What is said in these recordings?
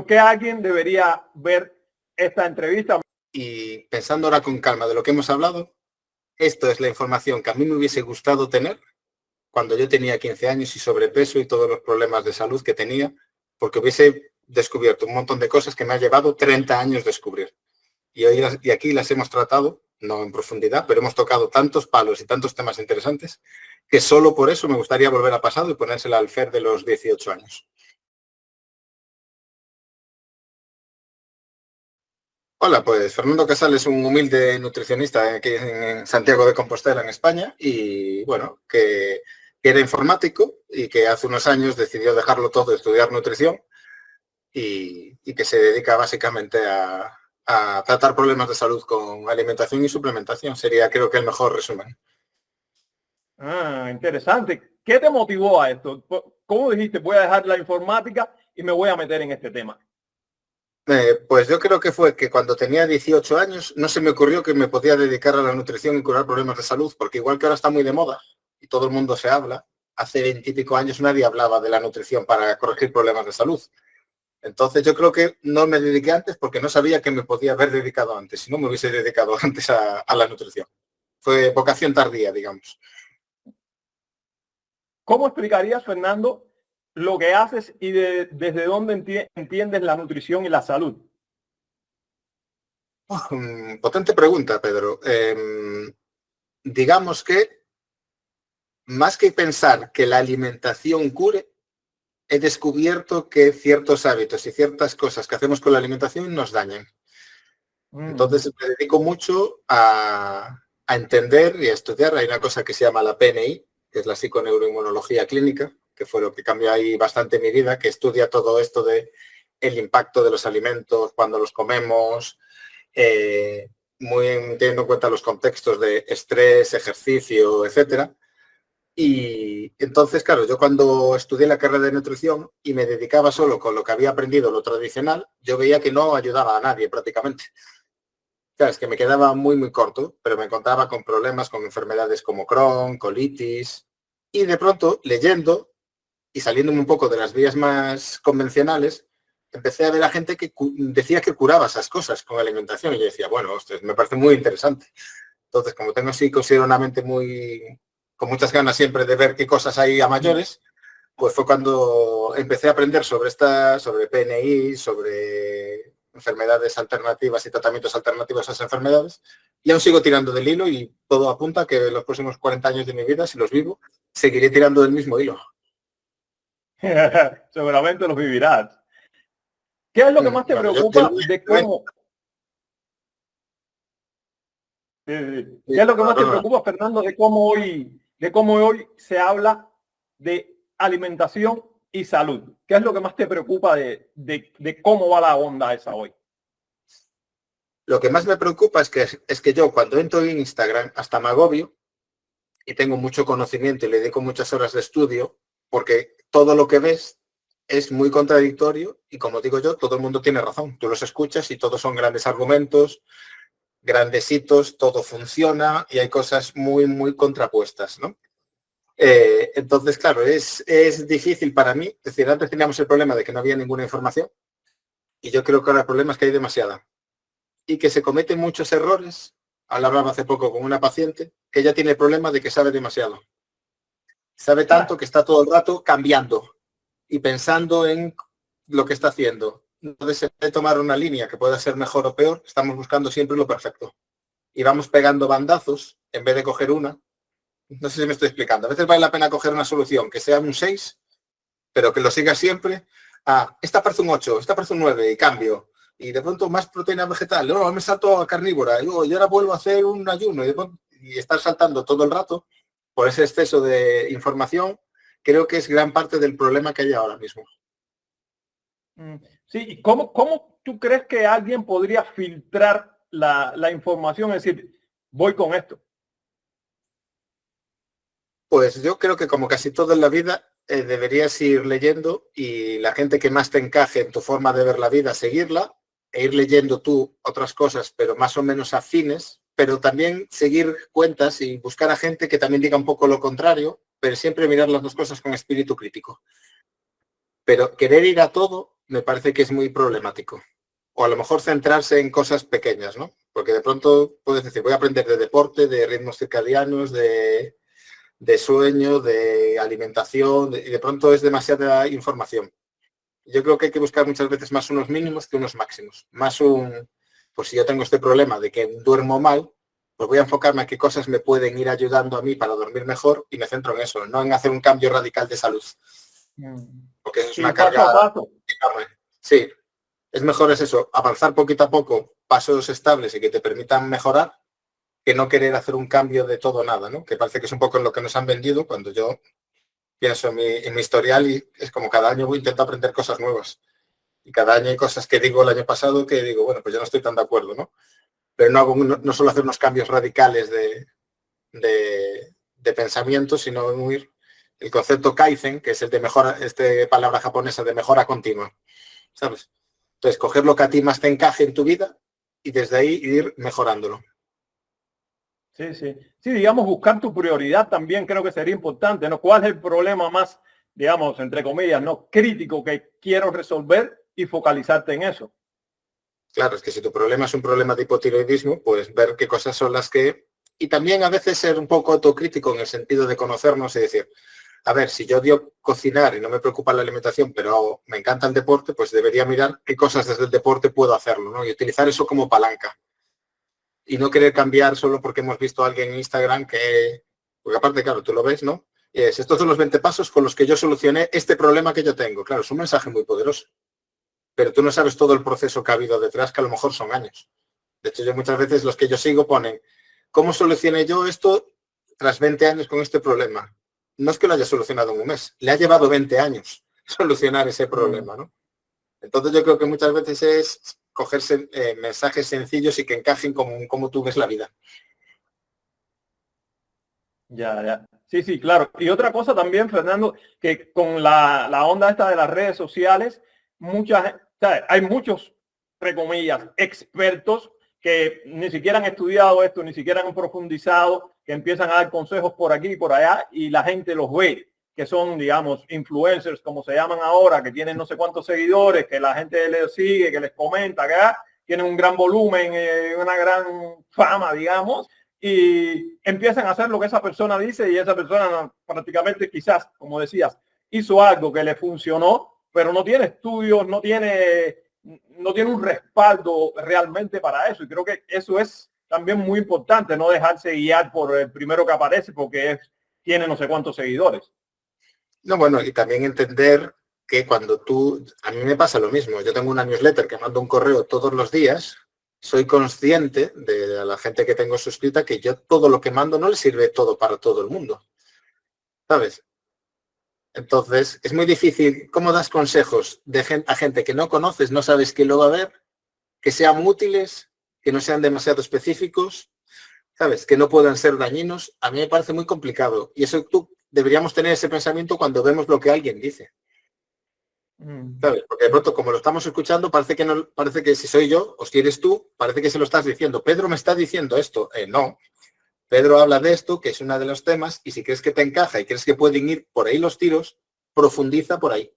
qué alguien debería ver esta entrevista? Y pensando ahora con calma de lo que hemos hablado, esto es la información que a mí me hubiese gustado tener cuando yo tenía 15 años y sobrepeso y todos los problemas de salud que tenía, porque hubiese descubierto un montón de cosas que me ha llevado 30 años descubrir. Y aquí las hemos tratado, no en profundidad, pero hemos tocado tantos palos y tantos temas interesantes que solo por eso me gustaría volver al pasado y ponérsela al Fer de los 18 años. Hola, pues Fernando Casal es un humilde nutricionista aquí en Santiago de Compostela, en España, y bueno, que era informático y que hace unos años decidió dejarlo todo, estudiar nutrición y que se dedica básicamente a tratar problemas de salud con alimentación y suplementación. Sería, creo que, el mejor resumen. Ah, interesante. ¿Qué te motivó a esto? ¿Cómo dijiste, voy a dejar la informática y me voy a meter en este tema? Pues yo creo que fue que cuando tenía 18 años no se me ocurrió que me podía dedicar a la nutrición y curar problemas de salud, porque igual que ahora está muy de moda y todo el mundo se habla, hace 20 y pico años nadie hablaba de la nutrición para corregir problemas de salud. Entonces yo creo que no me dediqué antes porque no sabía que me podía haber dedicado antes, si no me hubiese dedicado antes a la nutrición. Fue vocación tardía, digamos. ¿Cómo explicarías, Fernando, lo que haces y desde dónde entiendes la nutrición y la salud? Potente pregunta, Pedro. Digamos que más que pensar que la alimentación cure, he descubierto que ciertos hábitos y ciertas cosas que hacemos con la alimentación nos dañan. Entonces me dedico mucho a entender y a estudiar. Hay una cosa que se llama la PNI, que es la psiconeuroinmunología clínica, que fue lo que cambió ahí bastante mi vida, que estudia todo esto de el impacto de los alimentos, cuando los comemos, muy teniendo en cuenta los contextos de estrés, ejercicio, etcétera. Y entonces, claro, yo cuando estudié la carrera de nutrición y me dedicaba solo con lo que había aprendido, lo tradicional, yo veía que no ayudaba a nadie prácticamente. Claro, es que me quedaba muy corto, pero me encontraba con problemas, con enfermedades como Crohn, colitis, y de pronto, leyendo y saliéndome un poco de las vías más convencionales, empecé a ver a gente que decía que curaba esas cosas con alimentación, y yo decía, bueno, me parece muy interesante. Entonces, como tengo así, considero una mente con muchas ganas siempre de ver qué cosas hay a mayores, pues fue cuando empecé a aprender sobre PNI, sobre enfermedades alternativas y tratamientos alternativos a esas enfermedades, y aún sigo tirando del hilo y todo apunta a que los próximos 40 años de mi vida, si los vivo, seguiré tirando del mismo hilo. Seguramente los vivirás. ¿Qué es lo que más te preocupa de cómo? ¿Qué es lo que más te preocupa, Fernando, de cómo hoy se habla de alimentación y salud? ¿Qué es lo que más te preocupa de cómo va la onda esa hoy? Lo que más me preocupa es que yo cuando entro en Instagram hasta me agobio y tengo mucho conocimiento y le dedico muchas horas de estudio, porque todo lo que ves es muy contradictorio y, como digo yo, todo el mundo tiene razón. Tú los escuchas y todos son grandes argumentos, grandes hitos, todo funciona y hay cosas muy contrapuestas, ¿no? Entonces, claro, es difícil para mí. Es decir, antes teníamos el problema de que no había ninguna información y yo creo que ahora el problema es que hay demasiada y que se cometen muchos errores. Hablaba hace poco con una paciente que ya tiene el problema de que sabe demasiado. Sabe tanto que está todo el rato cambiando y pensando en lo que está haciendo. Entonces, en vez de tomar una línea que pueda ser mejor o peor, estamos buscando siempre lo perfecto. Y vamos pegando bandazos en vez de coger una. No sé si me estoy explicando. A veces vale la pena coger una solución que sea un 6, pero que lo siga siempre. Esta parece un 8, esta parece un 9 y cambio. Y de pronto más proteína vegetal. No, me salto a carnívora. Y ahora vuelvo a hacer un ayuno. Y estar saltando todo el rato por ese exceso de información, creo que es gran parte del problema que hay ahora mismo. Sí, ¿y cómo tú crees que alguien podría filtrar la información? Es decir, voy con esto. Pues yo creo que como casi todo en la vida, deberías ir leyendo y la gente que más te encaje en tu forma de ver la vida, seguirla e ir leyendo tú otras cosas, pero más o menos afines, pero también seguir cuentas y buscar a gente que también diga un poco lo contrario, pero siempre mirar las dos cosas con espíritu crítico. Pero querer ir a todo me parece que es muy problemático. O a lo mejor centrarse en cosas pequeñas, ¿no? Porque de pronto puedes decir, voy a aprender de deporte, de ritmos circadianos, de sueño, de alimentación, y de pronto es demasiada información. Yo creo que hay que buscar muchas veces más unos mínimos que unos máximos. Más pues si yo tengo este problema de que duermo mal, pues voy a enfocarme a qué cosas me pueden ir ayudando a mí para dormir mejor y me centro en eso, no en hacer un cambio radical de salud. Porque eso es una paso carga. A paso. Sí, es mejor es eso, avanzar poquito a poco, pasos estables y que te permitan mejorar, que no querer hacer un cambio de todo o nada, ¿no? Que parece que es un poco en lo que nos han vendido cuando yo pienso en mi historial y es como cada año intento aprender cosas nuevas. Y cada año hay cosas que digo el año pasado que digo, bueno, pues yo no estoy tan de acuerdo, ¿no? Pero no suelo hacer unos cambios radicales de pensamiento, sino huir el concepto Kaizen, que es el de mejora, palabra japonesa de mejora continua, ¿sabes? Entonces, coger lo que a ti más te encaje en tu vida y desde ahí ir mejorándolo. Sí, sí. Sí, digamos, buscar tu prioridad también creo que sería importante, ¿no? ¿Cuál es el problema más, digamos, entre comillas, no crítico que quiero resolver y focalizarte en eso? Claro, es que si tu problema es un problema de hipotiroidismo, pues ver qué cosas son las que... Y también a veces ser un poco autocrítico en el sentido de conocernos y decir, a ver, si yo odio cocinar y no me preocupa la alimentación, pero me encanta el deporte, pues debería mirar qué cosas desde el deporte puedo hacerlo, ¿no? Y utilizar eso como palanca. Y no querer cambiar solo porque hemos visto a alguien en Instagram que... Porque aparte, claro, tú lo ves, ¿no? Y estos son los 20 pasos con los que yo solucioné este problema que yo tengo. Claro, es un mensaje muy poderoso. Pero tú no sabes todo el proceso que ha habido detrás, que a lo mejor son años. De hecho, yo muchas veces los que yo sigo ponen, ¿cómo solucioné yo esto tras 20 años con este problema? No es que lo haya solucionado en un mes, le ha llevado 20 años solucionar ese problema, ¿no? Entonces yo creo que muchas veces es cogerse mensajes sencillos y que encajen como tú ves la vida. Ya, ya. Sí, sí, claro. Y otra cosa también, Fernando, que con la onda esta de las redes sociales, hay muchos, entre comillas, expertos que ni siquiera han estudiado esto, ni siquiera han profundizado, que empiezan a dar consejos por aquí y por allá y la gente los ve, que son, digamos, influencers, como se llaman ahora, que tienen no sé cuántos seguidores, que la gente les sigue, que les comenta, que tienen un gran volumen, una gran fama, digamos, y empiezan a hacer lo que esa persona dice y esa persona prácticamente quizás, como decías, hizo algo que le funcionó, pero no tiene estudios, no tiene un respaldo realmente para eso. Y creo que eso es también muy importante, no dejarse guiar por el primero que aparece porque tiene no sé cuántos seguidores. No, bueno, y también entender que cuando a mí me pasa lo mismo, yo tengo una newsletter que mando un correo todos los días, soy consciente de la gente que tengo suscrita que yo todo lo que mando no le sirve todo para todo el mundo, ¿sabes? Entonces, es muy difícil, ¿cómo das consejos a gente que no conoces, no sabes qué lo va a ver, que sean útiles, que no sean demasiado específicos, ¿sabes? Que no puedan ser dañinos? A mí me parece muy complicado. Y eso deberíamos tener ese pensamiento cuando vemos lo que alguien dice. ¿Sabes? Porque de pronto, como lo estamos escuchando, parece que si soy yo o si eres tú, parece que se lo estás diciendo. Pedro me está diciendo esto. No. Pedro habla de esto, que es uno de los temas, y si crees que te encaja y crees que pueden ir por ahí los tiros, profundiza por ahí.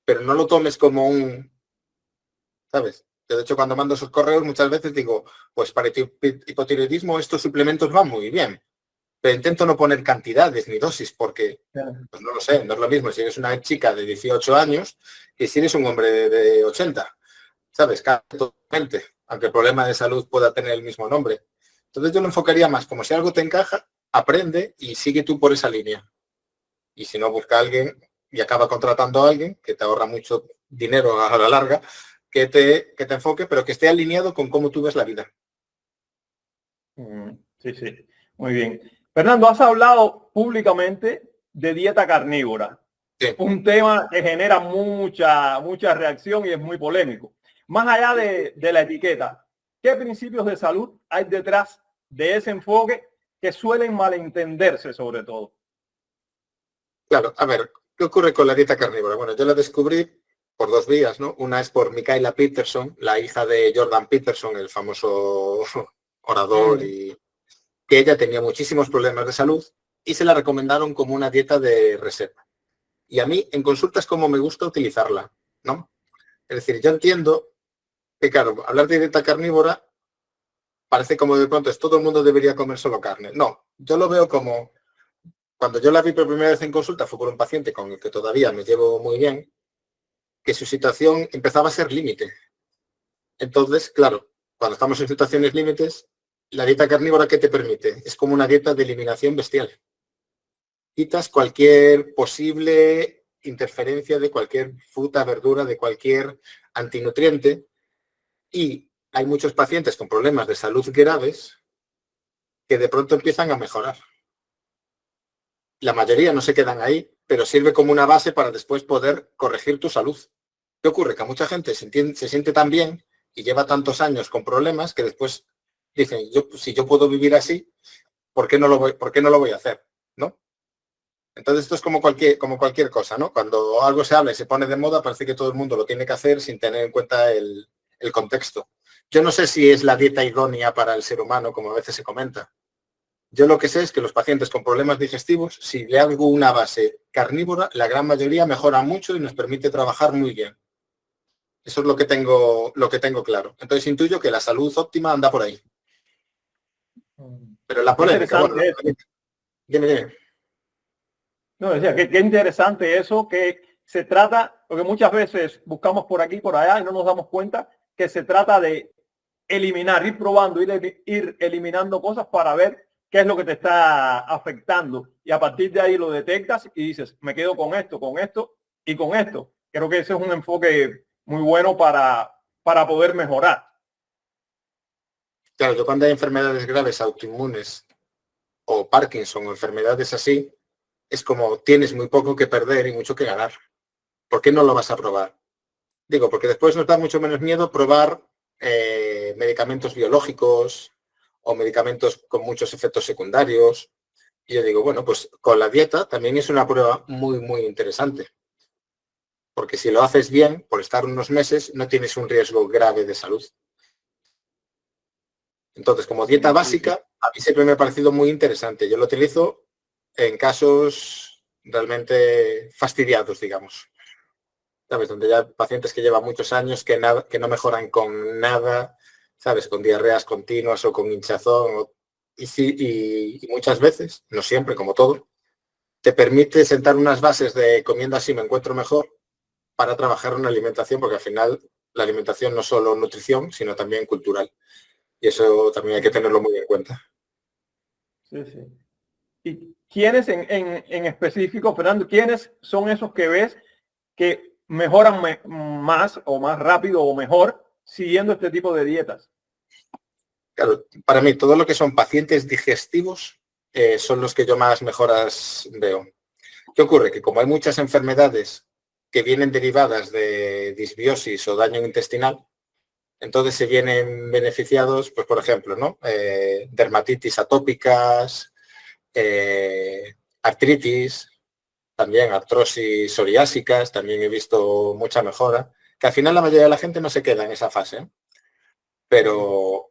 Pero no lo tomes como ¿sabes? De hecho, cuando mando esos correos muchas veces digo, pues para hipotiroidismo estos suplementos van muy bien. Pero intento no poner cantidades ni dosis porque, pues no lo sé, no es lo mismo si eres una chica de 18 años que si eres un hombre de 80, ¿sabes? Cambia totalmente, aunque el problema de salud pueda tener el mismo nombre. Entonces yo lo enfocaría más como si algo te encaja, aprende y sigue tú por esa línea. Y si no, busca a alguien y acaba contratando a alguien que te ahorra mucho dinero a la larga, que te enfoque, pero que esté alineado con cómo tú ves la vida. Sí, sí, muy bien. Fernando, has hablado públicamente de dieta carnívora, Sí. un tema que genera mucha reacción y es muy polémico. Más allá de la etiqueta, ¿qué principios de salud hay detrás de ese enfoque que suelen malentenderse sobre todo? Claro, a ver, ¿qué ocurre con la dieta carnívora? Bueno, yo la descubrí por dos vías, ¿no? Una es por Mikhaila Peterson, la hija de Jordan Peterson, el famoso orador, y que ella tenía muchísimos problemas de salud y se la recomendaron como una dieta de reserva. Y a mí en consulta es como me gusta utilizarla, ¿no? Es decir, yo entiendo que, claro, hablar de dieta carnívora parece como de pronto es todo el mundo debería comer solo carne. No, yo lo veo como, cuando yo la vi por primera vez en consulta fue por un paciente con el que todavía me llevo muy bien, que su situación empezaba a ser límite. Entonces, claro, cuando estamos en situaciones límites, la dieta carnívora, ¿qué te permite? Es como una dieta de eliminación bestial. Quitas cualquier posible interferencia de cualquier fruta, verdura, de cualquier antinutriente, y hay muchos pacientes con problemas de salud graves que de pronto empiezan a mejorar. La mayoría no se quedan ahí, pero sirve como una base para después poder corregir tu salud. ¿Qué ocurre? Que a mucha gente se siente tan bien y lleva tantos años con problemas que después dicen, si yo puedo vivir así, ¿por qué no lo voy a hacer? ¿No? Entonces esto es como cualquier cosa, ¿no? Cuando algo se habla y se pone de moda, parece que todo el mundo lo tiene que hacer sin tener en cuenta el contexto. Yo no sé si es la dieta idónea para el ser humano, como a veces se comenta. Yo lo que sé es que los pacientes con problemas digestivos, si le hago una base carnívora, la gran mayoría mejora mucho y nos permite trabajar muy bien. Eso es lo que tengo claro. Entonces intuyo que la salud óptima anda por ahí. Pero la polémica, bueno, dime. No, decía, qué interesante eso, que se trata, porque muchas veces buscamos por aquí, por allá y no nos damos cuenta que se trata de eliminar, ir probando, ir eliminando cosas para ver qué es lo que te está afectando. Y a partir de ahí lo detectas y dices, me quedo con esto y con esto. Creo que ese es un enfoque muy bueno para poder mejorar. Claro, yo cuando hay enfermedades graves autoinmunes o Parkinson o enfermedades así, es como tienes muy poco que perder y mucho que ganar. ¿Por qué no lo vas a probar? Digo, porque después nos da mucho menos miedo probar medicamentos biológicos o medicamentos con muchos efectos secundarios. Y yo digo, bueno, pues con la dieta también es una prueba muy, muy interesante. Porque si lo haces bien, por estar unos meses, no tienes un riesgo grave de salud. Entonces, como dieta básica, a mí siempre me ha parecido muy interesante. Yo lo utilizo en casos realmente fastidiados, digamos. ¿Sabes? Donde ya pacientes que llevan muchos años que no mejoran con nada, ¿sabes? Con diarreas continuas o con hinchazón. Y muchas veces, no siempre, como todo, te permite sentar unas bases de comiendo así me encuentro mejor para trabajar una alimentación, porque al final la alimentación no es solo nutrición, sino también cultural. Y eso también hay que tenerlo muy en cuenta. Sí, sí. ¿Y quiénes en específico, Fernando, quiénes son esos que ves que mejoran más o más rápido o mejor siguiendo este tipo de dietas? Claro, para mí todo lo que son pacientes digestivos son los que yo más mejoras veo. ¿Qué ocurre? Que como hay muchas enfermedades que vienen derivadas de disbiosis o daño intestinal, entonces se vienen beneficiados, pues por ejemplo, ¿no? Dermatitis atópicas, artritis, también artrosis psoriásicas, también he visto mucha mejora, que al final la mayoría de la gente no se queda en esa fase, ¿eh? Pero,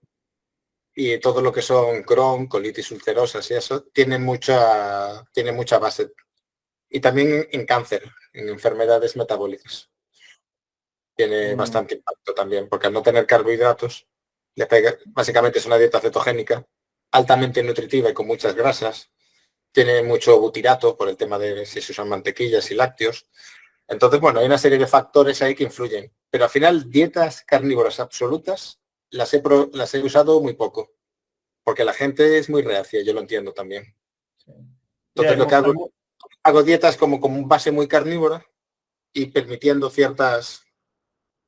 y todo lo que son Crohn, colitis ulcerosas y eso, tiene mucha base. Y también en cáncer, en enfermedades metabólicas. Tiene bastante impacto también, porque al no tener carbohidratos, básicamente es una dieta cetogénica, altamente nutritiva y con muchas grasas. Tiene mucho butirato por el tema de si se usan mantequillas y lácteos. Entonces, bueno, hay una serie de factores ahí que influyen. Pero al final, dietas carnívoras absolutas las he usado muy poco, porque la gente es muy reacia, yo lo entiendo también. Entonces, lo que hago dietas como base muy carnívora y permitiendo ciertas,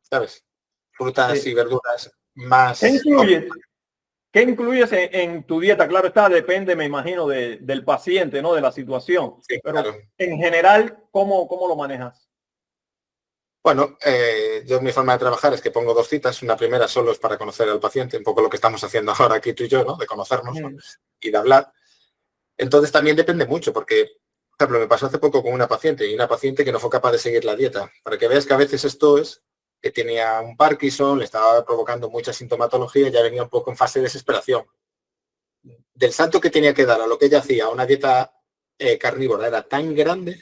¿sabes? Frutas y verduras más. ¿Qué incluyes en tu dieta? Claro está, depende, me imagino, del paciente, ¿no? De la situación. Sí, pero claro. En general, ¿cómo lo manejas? Bueno, yo mi forma de trabajar es que pongo 2 citas. Una primera solo es para conocer al paciente, un poco lo que estamos haciendo ahora aquí tú y yo, ¿no? De conocernos, ¿no? Y de hablar. Entonces también depende mucho, porque, por ejemplo, me pasó hace poco con una paciente que no fue capaz de seguir la dieta. Para que veas que a veces esto es que tenía un Parkinson, le estaba provocando mucha sintomatología y ya venía un poco en fase de desesperación. Del salto que tenía que dar a lo que ella hacía, una dieta carnívora, era tan grande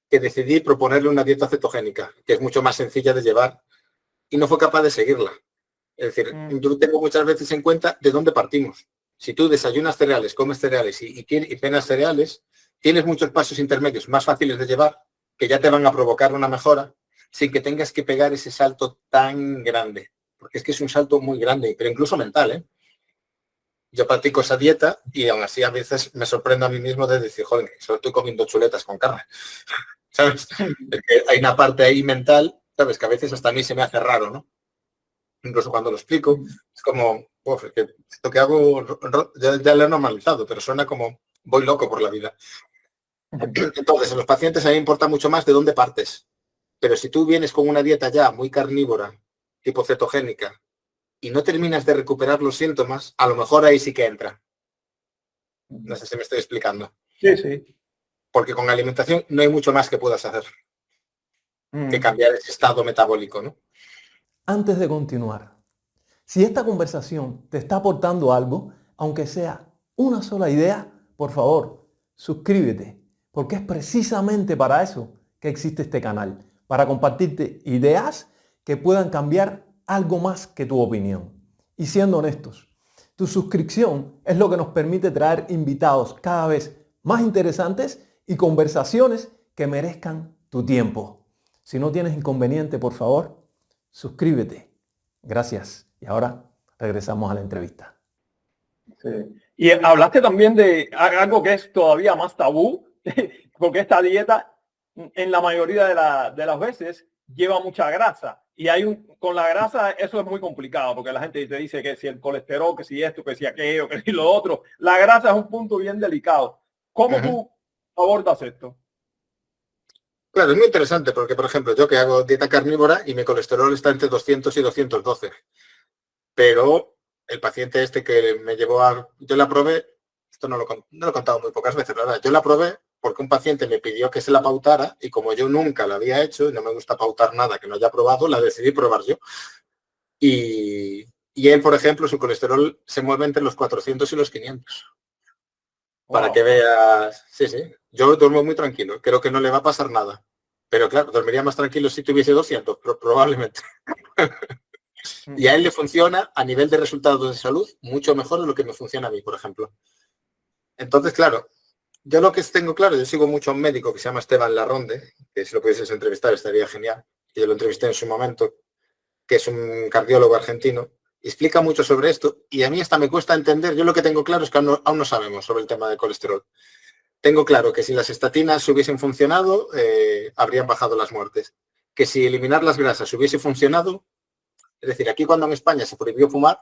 que decidí proponerle una dieta cetogénica, que es mucho más sencilla de llevar y no fue capaz de seguirla. Es decir, yo tengo muchas veces en cuenta de dónde partimos. Si tú desayunas cereales, comes cereales y cenas cereales, tienes muchos pasos intermedios más fáciles de llevar que ya te van a provocar una mejora sin que tengas que pegar ese salto tan grande. Porque es que es un salto muy grande, pero incluso mental, ¿eh? Yo practico esa dieta y aún así a veces me sorprendo a mí mismo de decir, joder, solo estoy comiendo chuletas con carne. ¿Sabes? Es que hay una parte ahí mental, ¿sabes? Que a veces hasta a mí se me hace raro, ¿no? Incluso cuando lo explico, es como, uf, es que esto que hago ya lo he normalizado, pero suena como voy loco por la vida. Entonces, en los pacientes a mí me importa mucho más de dónde partes. Pero si tú vienes con una dieta ya muy carnívora, tipo cetogénica, y no terminas de recuperar los síntomas, a lo mejor ahí sí que entra. No sé si me estoy explicando. Sí, sí. Porque con alimentación no hay mucho más que puedas hacer que cambiar ese estado metabólico, ¿no? Antes de continuar, si esta conversación te está aportando algo, aunque sea una sola idea, por favor, suscríbete, porque es precisamente para eso que existe este canal, para compartirte ideas que puedan cambiar algo más que tu opinión. Y siendo honestos, tu suscripción es lo que nos permite traer invitados cada vez más interesantes y conversaciones que merezcan tu tiempo. Si no tienes inconveniente, por favor, suscríbete. Gracias. Y ahora regresamos a la entrevista. Sí. Y hablaste también de algo que es todavía más tabú, porque esta dieta en la mayoría de las veces lleva mucha grasa. Y con la grasa eso es muy complicado, porque la gente te dice que si el colesterol, que si esto, que si aquello, que si lo otro. La grasa es un punto bien delicado. ¿Cómo tú abordas esto? Claro, es muy interesante porque, por ejemplo, yo que hago dieta carnívora y mi colesterol está entre 200 y 212. Pero el paciente este que me llevó yo la probé, esto no lo he contado muy pocas veces, la verdad. Yo la probé porque un paciente me pidió que se la pautara y como yo nunca la había hecho y no me gusta pautar nada que no haya probado, la decidí probar yo. Y él, por ejemplo, su colesterol se mueve entre los 400 y los 500. Para que veas, sí, sí. Yo duermo muy tranquilo, creo que no le va a pasar nada. Pero claro, dormiría más tranquilo si tuviese 200, probablemente. Y a él le funciona a nivel de resultados de salud mucho mejor de lo que me funciona a mí, por ejemplo. Entonces, claro, yo lo que tengo claro, yo sigo mucho a un médico que se llama Esteban Larronde, que si lo pudieses entrevistar estaría genial. Yo lo entrevisté en su momento, que es un cardiólogo argentino, y explica mucho sobre esto, y a mí hasta me cuesta entender. Yo lo que tengo claro es que aún no sabemos sobre el tema del colesterol. Tengo claro que si las estatinas hubiesen funcionado, habrían bajado las muertes. Que si eliminar las grasas hubiese funcionado, es decir, aquí cuando en España se prohibió fumar,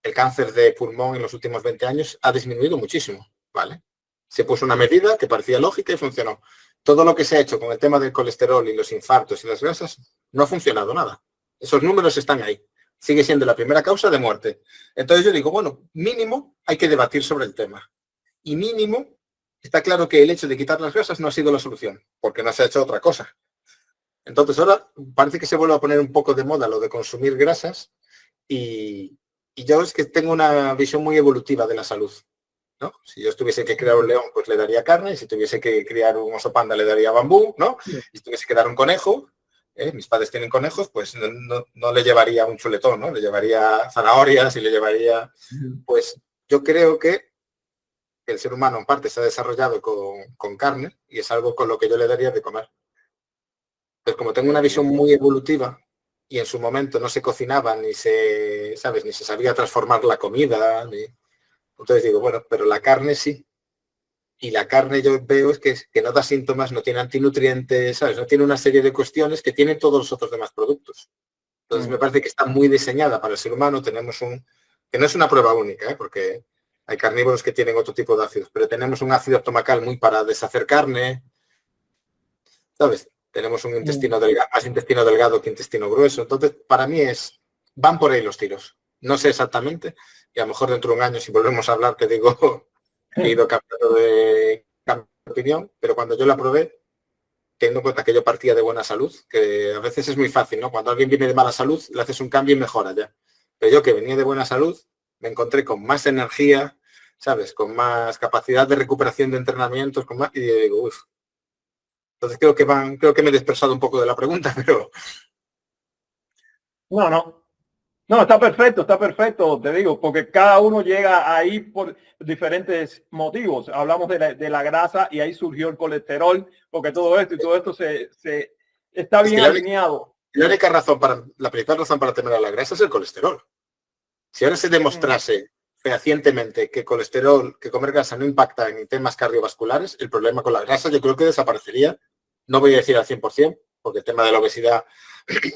el cáncer de pulmón en los últimos 20 años ha disminuido muchísimo, ¿vale? Se puso una medida que parecía lógica y funcionó. Todo lo que se ha hecho con el tema del colesterol y los infartos y las grasas no ha funcionado nada. Esos números están ahí. Sigue siendo la primera causa de muerte. Entonces yo digo, bueno, mínimo hay que debatir sobre el tema. Y mínimo está claro que el hecho de quitar las grasas no ha sido la solución, porque no se ha hecho otra cosa. Entonces ahora parece que se vuelve a poner un poco de moda lo de consumir grasas y yo es que tengo una visión muy evolutiva de la salud, ¿no? Si yo tuviese que criar un león, pues le daría carne, y si tuviese que criar un oso panda le daría bambú, ¿no? Y si tuviese que dar un conejo, mis padres tienen conejos, pues no le llevaría un chuletón, ¿no? Le llevaría zanahorias y le llevaría... Pues yo creo que el ser humano en parte se ha desarrollado con carne y es algo con lo que yo le daría de comer. Pues como tengo una visión muy evolutiva y en su momento no se cocinaba ni se, ¿sabes? Ni se sabía transformar la comida. Entonces digo, bueno, pero la carne sí. Y la carne yo veo es que no da síntomas, no tiene antinutrientes, ¿sabes? No tiene una serie de cuestiones que tienen todos los otros demás productos. Entonces me parece que está muy diseñada para el ser humano. Tenemos que no es una prueba única, porque hay carnívoros que tienen otro tipo de ácidos, pero tenemos un ácido estomacal muy para deshacer carne, ¿sabes? Tenemos un intestino delgado, más intestino delgado que intestino grueso. Entonces, para mí van por ahí los tiros. No sé exactamente, y a lo mejor dentro de un año, si volvemos a hablar, te digo que he ido cambiando de opinión, pero cuando yo la probé, teniendo en cuenta que yo partía de buena salud, que a veces es muy fácil, ¿no? Cuando alguien viene de mala salud, le haces un cambio y mejora ya. Pero yo que venía de buena salud, me encontré con más energía, ¿sabes? Con más capacidad de recuperación de entrenamientos, con más, y digo, uff. Entonces creo que me he dispersado un poco de la pregunta, pero... No, no. No, está perfecto, te digo, porque cada uno llega ahí por diferentes motivos. Hablamos de la grasa y ahí surgió el colesterol, porque todo esto y todo esto se está Es que bien alineado. la única razón la principal razón para temer a la grasa es el colesterol. Si ahora se demostrase fehacientemente que colesterol, que comer grasa no impacta en temas cardiovasculares, el problema con la grasa yo creo que desaparecería. No voy a decir al 100%, porque el tema de la obesidad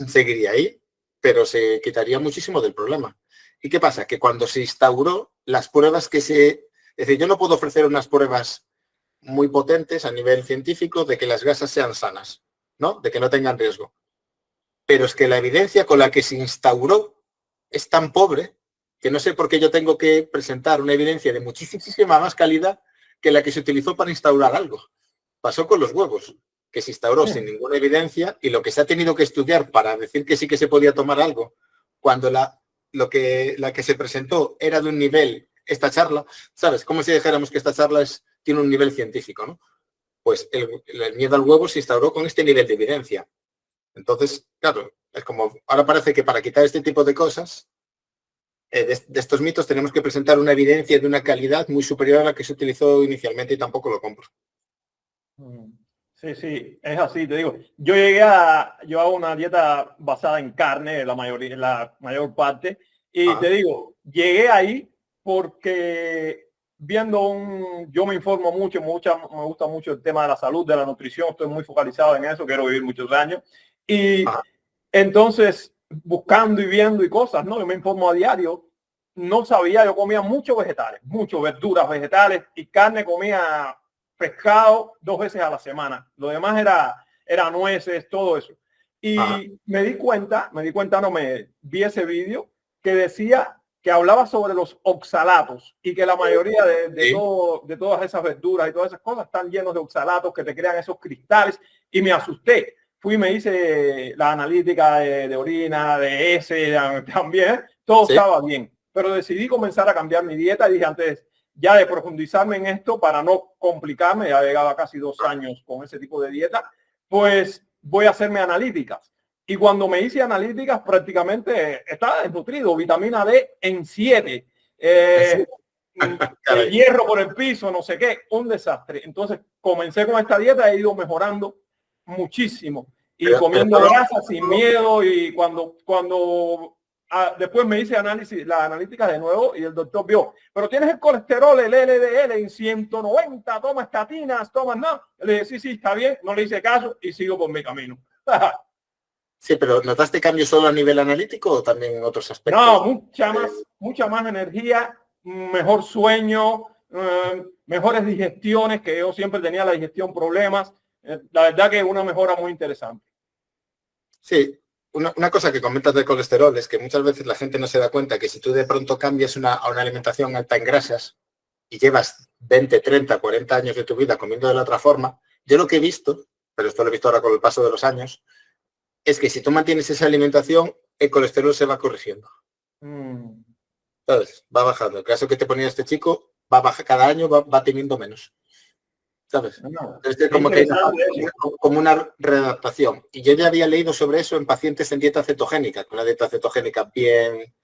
seguiría ahí, pero se quitaría muchísimo del problema. ¿Y qué pasa? Que cuando se instauró las pruebas es decir, yo no puedo ofrecer unas pruebas muy potentes a nivel científico de que las grasas sean sanas, ¿no? De que no tengan riesgo. Pero es que la evidencia con la que se instauró es tan pobre que no sé por qué yo tengo que presentar una evidencia de muchísima más calidad que la que se utilizó para instaurar algo. Pasó con los huevos, que se instauró sin ninguna evidencia, y lo que se ha tenido que estudiar para decir que sí que se podía tomar algo, cuando la que se presentó era de un nivel, esta charla, ¿sabes? Como si dijéramos que esta charla tiene un nivel científico, ¿no? Pues el miedo al huevo se instauró con este nivel de evidencia. Entonces, claro, es como, ahora parece que para quitar este tipo de cosas, de estos mitos, tenemos que presentar una evidencia de una calidad muy superior a la que se utilizó inicialmente, y tampoco lo compro. Sí, sí, es así, te digo. Yo hago una dieta basada en carne, la mayor parte, y te digo, llegué ahí porque yo me informo mucho, me gusta mucho el tema de la salud, de la nutrición, estoy muy focalizado en eso, quiero vivir muchos años. Y entonces, buscando y viendo y cosas, ¿no? Yo me informo a diario. No sabía, yo comía muchos vegetales, muchas verduras, vegetales y carne comía pescado 2 veces a la semana. Lo demás era nueces, todo eso. Y me di cuenta, vi ese vídeo que decía que hablaba sobre los oxalatos y que la mayoría de todas esas verduras y todas esas cosas están llenos de oxalatos que te crean esos cristales, y me asusté. Fui y me hice la analítica de orina, de ese también, todo estaba bien. Pero decidí comenzar a cambiar mi dieta y dije antes ya de profundizarme en esto para no complicarme, ya llegaba casi 2 años con ese tipo de dieta, pues voy a hacerme analíticas. Y cuando me hice analíticas prácticamente estaba desnutrido, vitamina D en 7, hierro por el piso, no sé qué, un desastre. Entonces comencé con esta dieta, he ido mejorando muchísimo y comiendo grasa sin miedo, y cuando después me hice las analíticas de nuevo y el doctor vio, pero tienes el colesterol, el LDL en 190, toma estatinas, toma nada. Le dije, sí, está bien, no le hice caso y sigo por mi camino. Sí, pero ¿notaste cambio solo a nivel analítico o también en otros aspectos? No, mucha más energía, mejor sueño, mejores digestiones, que yo siempre tenía la digestión problemas. La verdad que es una mejora muy interesante. Sí, una cosa que comentas de colesterol es que muchas veces la gente no se da cuenta que si tú de pronto cambias a una alimentación alta en grasas y llevas 20, 30, 40 años de tu vida comiendo de la otra forma, yo lo que he visto, pero esto lo he visto ahora con el paso de los años, es que si tú mantienes esa alimentación, el colesterol se va corrigiendo. ¿Sabes? Va bajando. El caso que te ponía este chico, va baja, cada año va teniendo menos. ¿Sabes? Entonces, como una readaptación. Y yo ya había leído sobre eso en pacientes en dieta cetogénica, que una dieta cetogénica bien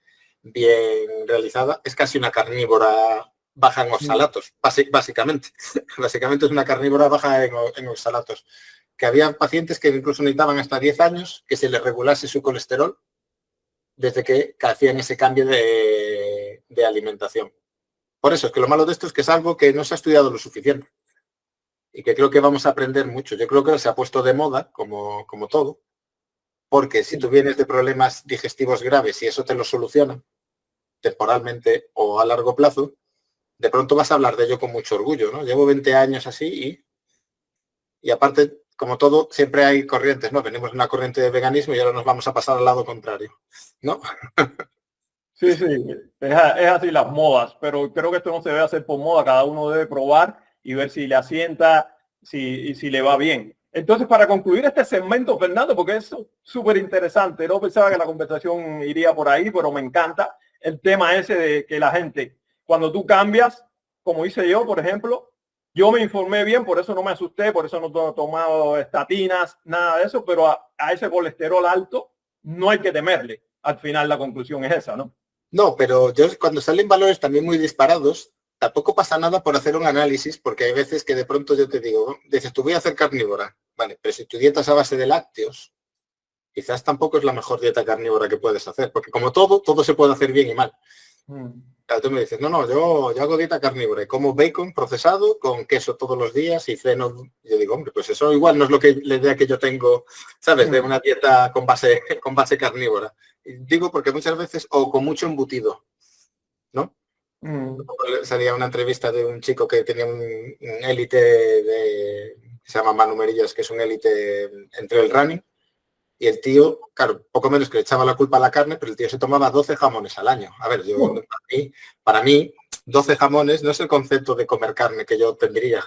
realizada es casi una carnívora baja en oxalatos, básicamente. Básicamente es una carnívora baja en oxalatos. Que había pacientes que incluso necesitaban hasta 10 años que se les regulase su colesterol desde que hacían ese cambio de alimentación. Por eso es que lo malo de esto es que es algo que no se ha estudiado lo suficiente y que creo que vamos a aprender mucho. Yo creo que se ha puesto de moda, como todo, porque si tú vienes de problemas digestivos graves y eso te lo soluciona temporalmente o a largo plazo, de pronto vas a hablar de ello con mucho orgullo, ¿no? Llevo 20 años así y aparte, como todo, siempre hay corrientes, ¿no? Venimos de una corriente de veganismo y ahora nos vamos a pasar al lado contrario, ¿no? Sí, es así las modas, pero creo que esto no se debe hacer por moda, cada uno debe probar y ver si le asienta, si le va bien. Entonces, para concluir este segmento, Fernando, porque es súper interesante, no pensaba que la conversación iría por ahí, pero me encanta el tema ese de que la gente, cuando tú cambias, como hice yo, por ejemplo, yo me informé bien, por eso no me asusté, por eso no he tomado estatinas, nada de eso, pero a ese colesterol alto no hay que temerle. al final la conclusión es esa, ¿no? No, pero yo cuando salen valores también muy disparados, tampoco pasa nada por hacer un análisis, porque hay veces que de pronto yo te digo, dices, tú voy a hacer carnívora, vale, pero si tu dieta es a base de lácteos, quizás tampoco es la mejor dieta carnívora que puedes hacer, porque como todo se puede hacer bien y mal. Claro, tú me dices, no, yo hago dieta carnívora y como bacon procesado con queso todos los días y ceno. Yo digo, hombre, pues eso igual no es lo que la idea que yo tengo, ¿sabes? De una dieta con base carnívora. Y digo porque muchas veces, o con mucho embutido, ¿no? Salía una entrevista de un chico que tenía un élite que se llama Manu Merillas, que es un élite entre el running. Y el tío, claro, poco menos que le echaba la culpa a la carne, pero el tío se tomaba 12 jamones al año. A ver, para mí, 12 jamones no es el concepto de comer carne que yo tendría.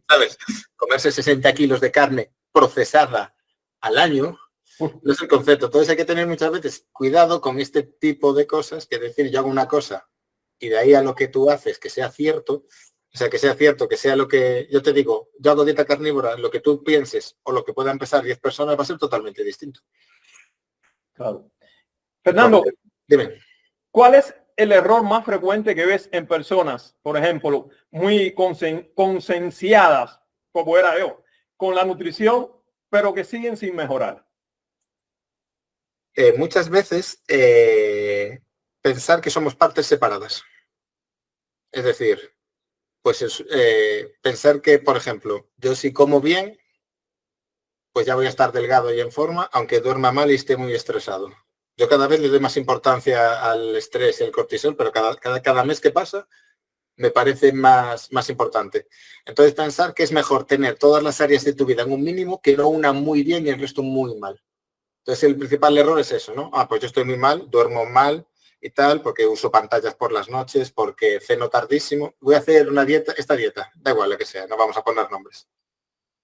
¿Sabes? Comerse 60 kilos de carne procesada al año no es el concepto. Entonces hay que tener muchas veces cuidado con este tipo de cosas, que decir, yo hago una cosa y de ahí a lo que tú haces que sea cierto. O sea, que sea cierto, que sea lo que yo te digo, yo hago dieta carnívora, lo que tú pienses o lo que puedan pensar 10 personas va a ser totalmente distinto. Claro. Fernando, dime. ¿Cuál es el error más frecuente que ves en personas, por ejemplo, muy concienciadas, como era yo, con la nutrición, pero que siguen sin mejorar? Muchas veces pensar que somos partes separadas. Es decir, pues pensar que, por ejemplo, yo si como bien, pues ya voy a estar delgado y en forma, aunque duerma mal y esté muy estresado. Yo cada vez le doy más importancia al estrés y al cortisol, pero cada mes que pasa me parece más importante. Entonces pensar que es mejor tener todas las áreas de tu vida en un mínimo que no una muy bien y el resto muy mal. Entonces el principal error es eso, ¿no? Pues yo estoy muy mal, duermo mal y tal, porque uso pantallas por las noches, porque ceno tardísimo. Voy a hacer esta dieta, da igual la que sea, no vamos a poner nombres.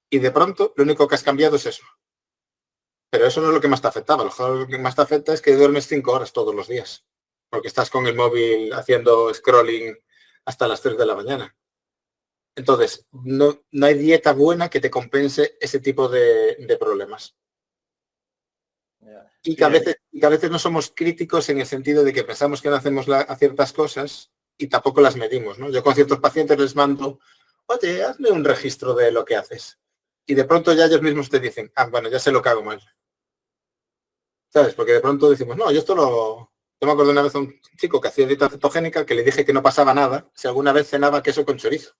Y de pronto lo único que has cambiado es eso. Pero eso no es lo que más te afectaba. Lo que más te afecta es que duermes 5 horas todos los días, porque estás con el móvil haciendo scrolling hasta las 3 de la mañana. Entonces, no hay dieta buena que te compense ese tipo de problemas. Y que a veces no somos críticos en el sentido de que pensamos que no hacemos ciertas cosas y tampoco las medimos, ¿no? Yo con ciertos pacientes les mando, oye, hazme un registro de lo que haces. Y de pronto ya ellos mismos te dicen, bueno, ya sé lo que hago mal. ¿Sabes? Porque de pronto decimos, no, yo esto lo... Yo me acuerdo una vez a un chico que hacía dieta cetogénica que le dije que no pasaba nada si alguna vez cenaba queso con chorizo.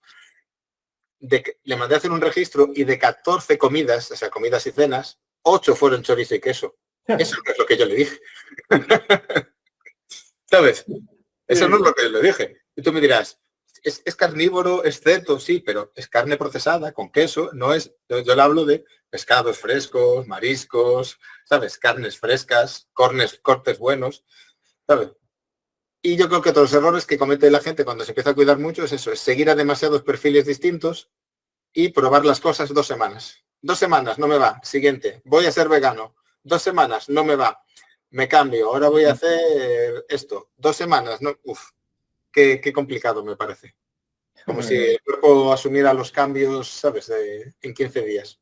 Le mandé a hacer un registro y de 14 comidas, o sea, comidas y cenas, 8 fueron chorizo y queso. Eso no es lo que yo le dije. ¿Sabes? Eso no es lo que le dije. Y tú me dirás, ¿es carnívoro, es ceto? Sí, pero es carne procesada con queso, no es... Yo le hablo de pescados frescos, mariscos, ¿sabes? Carnes frescas, cortes buenos, ¿sabes? Y yo creo que otros errores que comete la gente cuando se empieza a cuidar mucho es eso, es seguir a demasiados perfiles distintos y probar las cosas 2 semanas. 2 semanas, no me va. Siguiente, voy a ser vegano. 2 semanas, no me va. Me cambio, ahora voy a hacer esto. 2 semanas, no. Uf, qué complicado me parece. Como si el cuerpo asumiera los cambios, ¿sabes? En 15 días.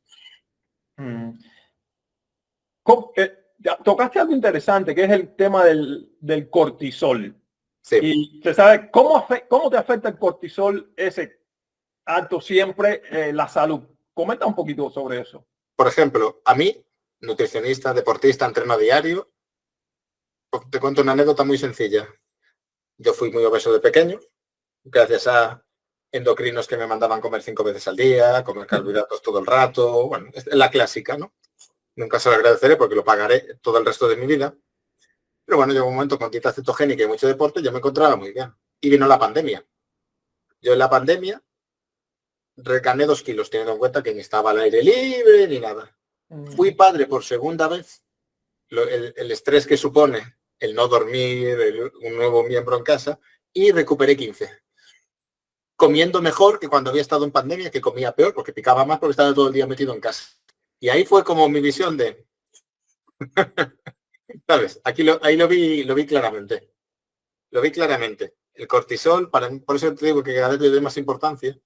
Tocaste algo interesante, que es el tema del cortisol. Sí. Y se sabe cómo te afecta el cortisol ese alto siempre la salud. Comenta un poquito sobre eso. Por ejemplo, a mí, nutricionista, deportista, entreno a diario, te cuento una anécdota muy sencilla. Yo fui muy obeso de pequeño, gracias a endocrinos que me mandaban comer 5 veces al día, comer carbohidratos todo el rato. Bueno, es la clásica, ¿no? Nunca se lo agradeceré porque lo pagaré todo el resto de mi vida. Pero bueno, llegó un momento con dieta cetogénica y mucho deporte, yo me encontraba muy bien. Y vino la pandemia. Yo en la pandemia recané 2 kilos, teniendo en cuenta que ni estaba al aire libre ni nada. Fui padre por segunda vez. El estrés que supone el no dormir, un nuevo miembro en casa, y recuperé 15. Comiendo mejor que cuando había estado en pandemia, que comía peor, porque picaba más porque estaba todo el día metido en casa. Y ahí fue como mi visión de... ¿Sabes? Ahí lo vi claramente. Lo vi claramente. El cortisol, por eso te digo que cada vez le doy más importancia,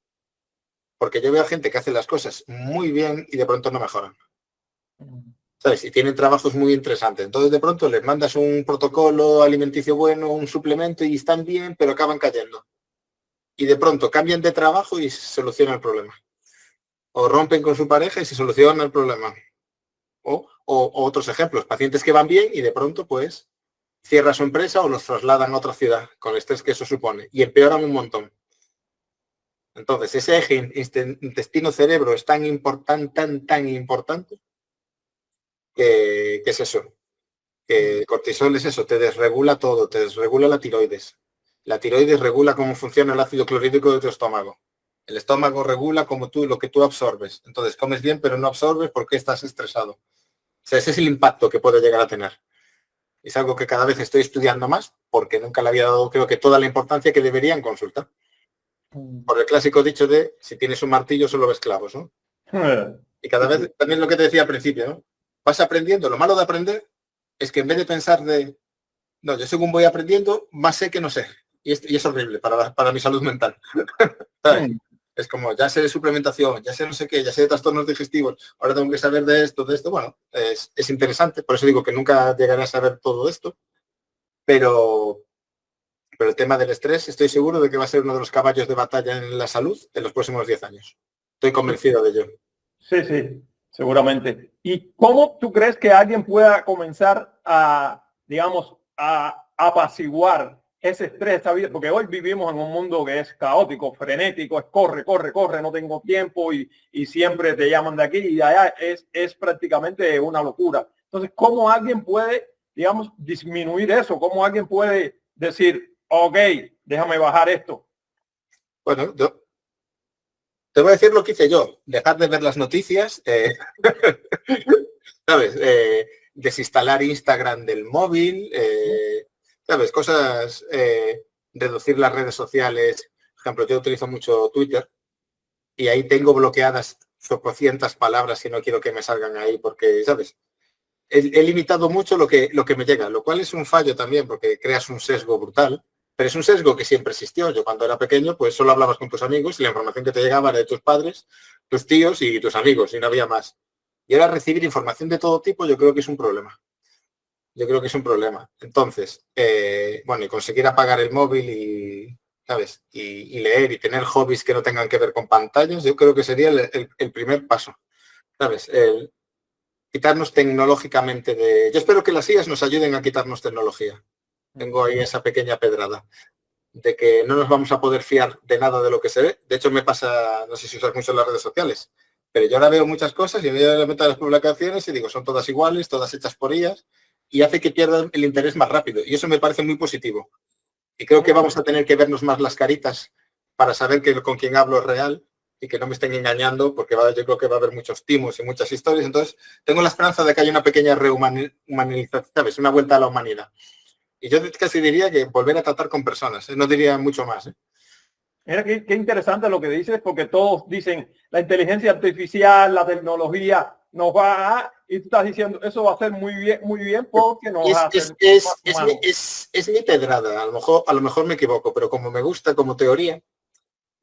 porque yo veo a gente que hace las cosas muy bien y de pronto no mejoran. ¿sabes? Y tienen trabajos muy interesantes. Entonces, de pronto les mandas un protocolo alimenticio bueno, un suplemento y están bien, pero acaban cayendo. Y de pronto cambian de trabajo y se soluciona el problema. O rompen con su pareja y se soluciona el problema. O otros ejemplos, pacientes que van bien y de pronto, pues, cierra su empresa o los trasladan a otra ciudad, con el estrés que eso supone. Y empeoran un montón. Entonces, ese eje intestino-cerebro es tan importante que es eso. Que el cortisol es eso, te desregula todo, te desregula la tiroides. La tiroides regula cómo funciona el ácido clorhídrico de tu estómago. El estómago regula lo que tú absorbes. Entonces, comes bien, pero no absorbes porque estás estresado. O sea, ese es el impacto que puede llegar a tener. Es algo que cada vez estoy estudiando más porque nunca le había dado, creo que, toda la importancia que debería en consulta. Por el clásico dicho de, si tienes un martillo solo ves clavos, ¿no? Y cada vez, también lo que te decía al principio, ¿no? Vas aprendiendo. Lo malo de aprender es que en vez de pensar no, yo según voy aprendiendo, más sé que no sé. Y es horrible para mi salud mental. ¿Sabes? Es como, ya sé de suplementación, ya sé no sé qué, ya sé de trastornos digestivos, ahora tengo que saber de esto. Bueno, es interesante, por eso digo que nunca llegaré a saber todo esto, pero el tema del estrés estoy seguro de que va a ser uno de los caballos de batalla en la salud en los próximos 10 años. Estoy convencido de ello. Sí, sí, seguramente. ¿Y cómo tú crees que alguien pueda comenzar a, digamos, a apaciguar ese estrés, esa vida? Porque hoy vivimos en un mundo que es caótico, frenético, es corre, corre, corre, no tengo tiempo y siempre te llaman de aquí y de allá, es prácticamente una locura. Entonces, ¿cómo alguien puede, digamos, disminuir eso? ¿Cómo alguien puede decir, ok, déjame bajar esto? Bueno, te voy a decir lo que hice yo, dejar de ver las noticias, ¿sabes? Desinstalar Instagram del móvil, ¿sabes? Cosas, reducir las redes sociales. Por ejemplo, yo utilizo mucho Twitter y ahí tengo bloqueadas 200 palabras y no quiero que me salgan ahí porque, ¿sabes? He limitado mucho lo que me llega, lo cual es un fallo también porque creas un sesgo brutal, pero es un sesgo que siempre existió. Yo cuando era pequeño pues solo hablabas con tus amigos y la información que te llegaba era de tus padres, tus tíos y tus amigos y no había más. Y ahora recibir información de todo tipo yo creo que es un problema. Yo creo que es un problema. Entonces, bueno, y conseguir apagar el móvil y, ¿sabes? Y leer y tener hobbies que no tengan que ver con pantallas, yo creo que sería el primer paso, ¿sabes? Quitarnos tecnológicamente de... Yo espero que las IAs nos ayuden a quitarnos tecnología. Tengo ahí esa pequeña pedrada de que no nos vamos a poder fiar de nada de lo que se ve. De hecho, me pasa, no sé si usas mucho las redes sociales, pero yo ahora veo muchas cosas y me doy a las publicaciones y digo, son todas iguales, todas hechas por IAs, y hace que pierdan el interés más rápido. Y eso me parece muy positivo. Y creo que vamos a tener que vernos más las caritas para saber que con quien hablo es real y que no me estén engañando, porque yo creo que va a haber muchos timos y muchas historias. Entonces, tengo la esperanza de que haya una pequeña rehumanización, ¿sabes? Una vuelta a la humanidad. Y yo casi diría que volver a tratar con personas, no diría mucho más. Mira qué interesante lo que dices, porque todos dicen la inteligencia artificial, la tecnología nos va a... Y tú estás diciendo, eso va a ser muy bien porque nos va a hacer más humanos. Es mi pedrada, a lo mejor me equivoco, pero como me gusta como teoría,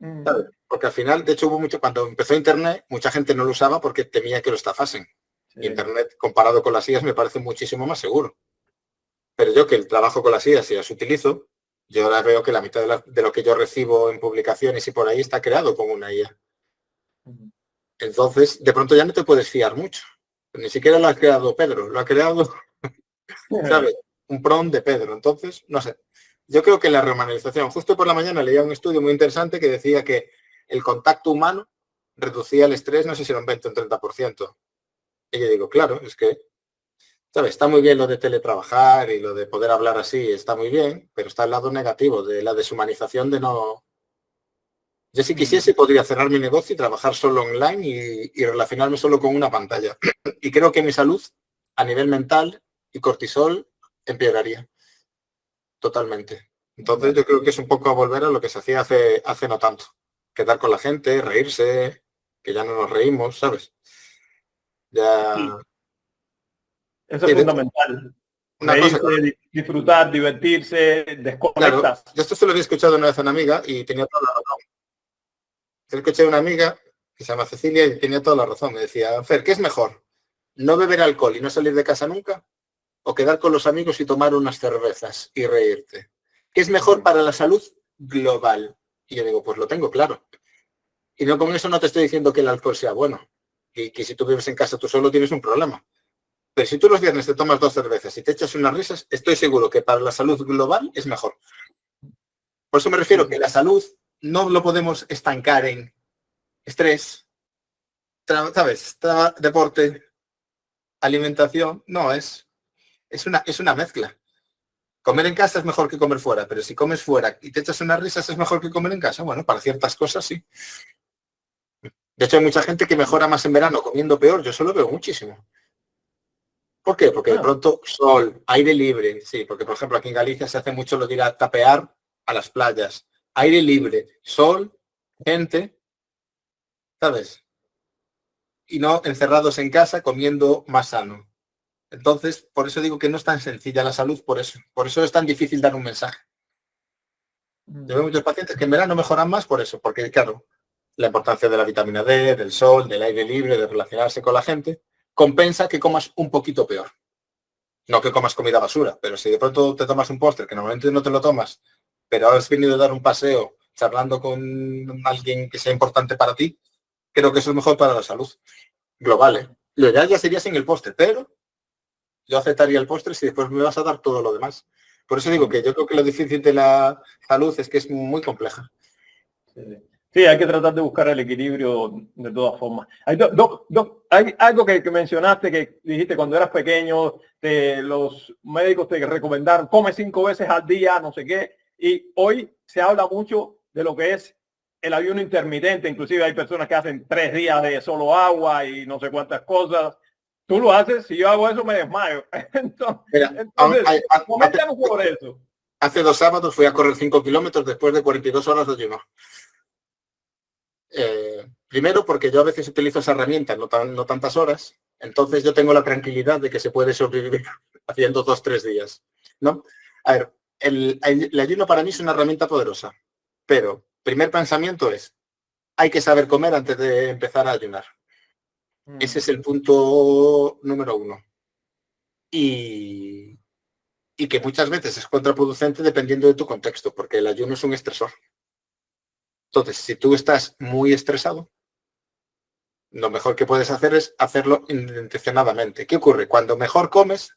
¿sabes? Porque al final, de hecho, cuando empezó Internet, mucha gente no lo usaba porque temía que lo estafasen. Sí. Internet, comparado con las IAs, me parece muchísimo más seguro. Pero yo que el trabajo con las IAs y las utilizo, yo ahora veo que la mitad de lo que yo recibo en publicaciones y por ahí está creado con una IA. Entonces, de pronto ya no te puedes fiar mucho. Ni siquiera lo ha creado Pedro, lo ha creado, ¿sabes? Un prompt de Pedro. Entonces, no sé. Yo creo que la rehumanización, justo por la mañana leía un estudio muy interesante que decía que el contacto humano reducía el estrés, no sé si era un 20 o un 30%. Y yo digo, claro, es que, ¿sabes? Está muy bien lo de teletrabajar y lo de poder hablar así, está muy bien, pero está el lado negativo de la deshumanización de no... Yo si quisiese podría cerrar mi negocio y trabajar solo online y relacionarme solo con una pantalla. Y creo que mi salud a nivel mental y cortisol empeoraría totalmente. Entonces yo creo que es un poco a volver a lo que se hacía hace no tanto. Quedar con la gente, reírse, que ya no nos reímos, ¿sabes? Ya... Sí. Eso es fundamental. Reírse, disfrutar, divertirse, desconectas. Claro, yo esto se lo había escuchado una vez a una amiga y tenía toda la razón. Yo escuché a una amiga que se llama Cecilia y tenía toda la razón. Me decía, Fer, ¿qué es mejor? ¿No beber alcohol y no salir de casa nunca? ¿O quedar con los amigos y tomar unas cervezas y reírte? ¿Qué es mejor para la salud global? Y yo digo, pues lo tengo claro. Y no, con eso no te estoy diciendo que el alcohol sea bueno. Y que si tú vives en casa tú solo tienes un problema. Pero si tú los viernes te tomas 2 cervezas y te echas unas risas, estoy seguro que para la salud global es mejor. Por eso me refiero que la salud no lo podemos estancar en estrés, ¿sabes? Deporte, alimentación. No, es una mezcla. Comer en casa es mejor que comer fuera, pero si comes fuera y te echas unas risas es mejor que comer en casa. Bueno, para ciertas cosas sí. De hecho, hay mucha gente que mejora más en verano comiendo peor. Yo eso lo veo muchísimo. ¿Por qué? Porque de pronto sol, aire libre. Sí, porque por ejemplo aquí en Galicia se hace mucho lo de ir a tapear a las playas. Aire libre, sol, gente, ¿sabes? Y no encerrados en casa comiendo más sano. Entonces, por eso digo que no es tan sencilla la salud, por eso. Por eso es tan difícil dar un mensaje. Yo veo muchos pacientes que en verano mejoran más por eso, porque claro, la importancia de la vitamina D, del sol, del aire libre, de relacionarse con la gente, compensa que comas un poquito peor. No que comas comida basura, pero si de pronto te tomas un postre, que normalmente no te lo tomas, pero has venido a dar un paseo charlando con alguien que sea importante para ti, creo que eso es mejor para la salud global. ¿Eh? Lo ideal ya sería sin el postre, pero yo aceptaría el postre si después me vas a dar todo lo demás. Por eso digo que yo creo que lo difícil de la salud es que es muy compleja. Sí, hay que tratar de buscar el equilibrio de todas formas. Hay, hay algo que mencionaste, que dijiste cuando eras pequeño, los médicos te recomendaron, come 5 veces al día, no sé qué, y hoy se habla mucho de lo que es el ayuno intermitente. Inclusive hay personas que hacen 3 días de solo agua y no sé cuántas cosas. Tú lo haces, si yo hago eso me desmayo. Entonces, coméntanos sobre eso. Hace 2 sábados fui a correr 5 kilómetros después de 42 horas de ayuno. Primero porque yo a veces utilizo esa herramienta, no tantas horas, entonces yo tengo la tranquilidad de que se puede sobrevivir haciendo 2-3 días, ¿no? A ver, el ayuno para mí es una herramienta poderosa, pero primer pensamiento es, hay que saber comer antes de empezar a ayunar. Ese es el punto número 1. Y que muchas veces es contraproducente dependiendo de tu contexto, porque el ayuno es un estresor. Entonces, si tú estás muy estresado, lo mejor que puedes hacer es hacerlo intencionadamente. ¿Qué ocurre? Cuando mejor comes,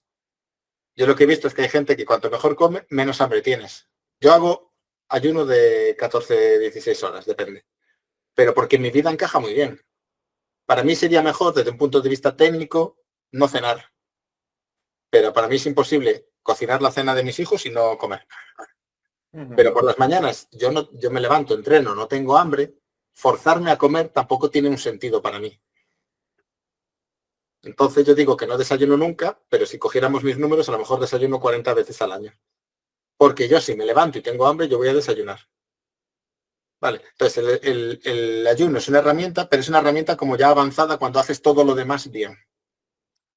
yo lo que he visto es que hay gente que cuanto mejor come, menos hambre tienes. Yo hago ayuno de 14-16 horas, depende. Pero porque mi vida encaja muy bien. Para mí sería mejor, desde un punto de vista técnico, no cenar. Pero para mí es imposible cocinar la cena de mis hijos y no comer. Pero por las mañanas yo me levanto, entreno, no tengo hambre, forzarme a comer tampoco tiene un sentido para mí. Entonces yo digo que no desayuno nunca, pero si cogiéramos mis números, a lo mejor desayuno 40 veces al año. Porque yo si me levanto y tengo hambre, yo voy a desayunar. Vale, entonces el ayuno es una herramienta, pero es una herramienta como ya avanzada cuando haces todo lo demás bien.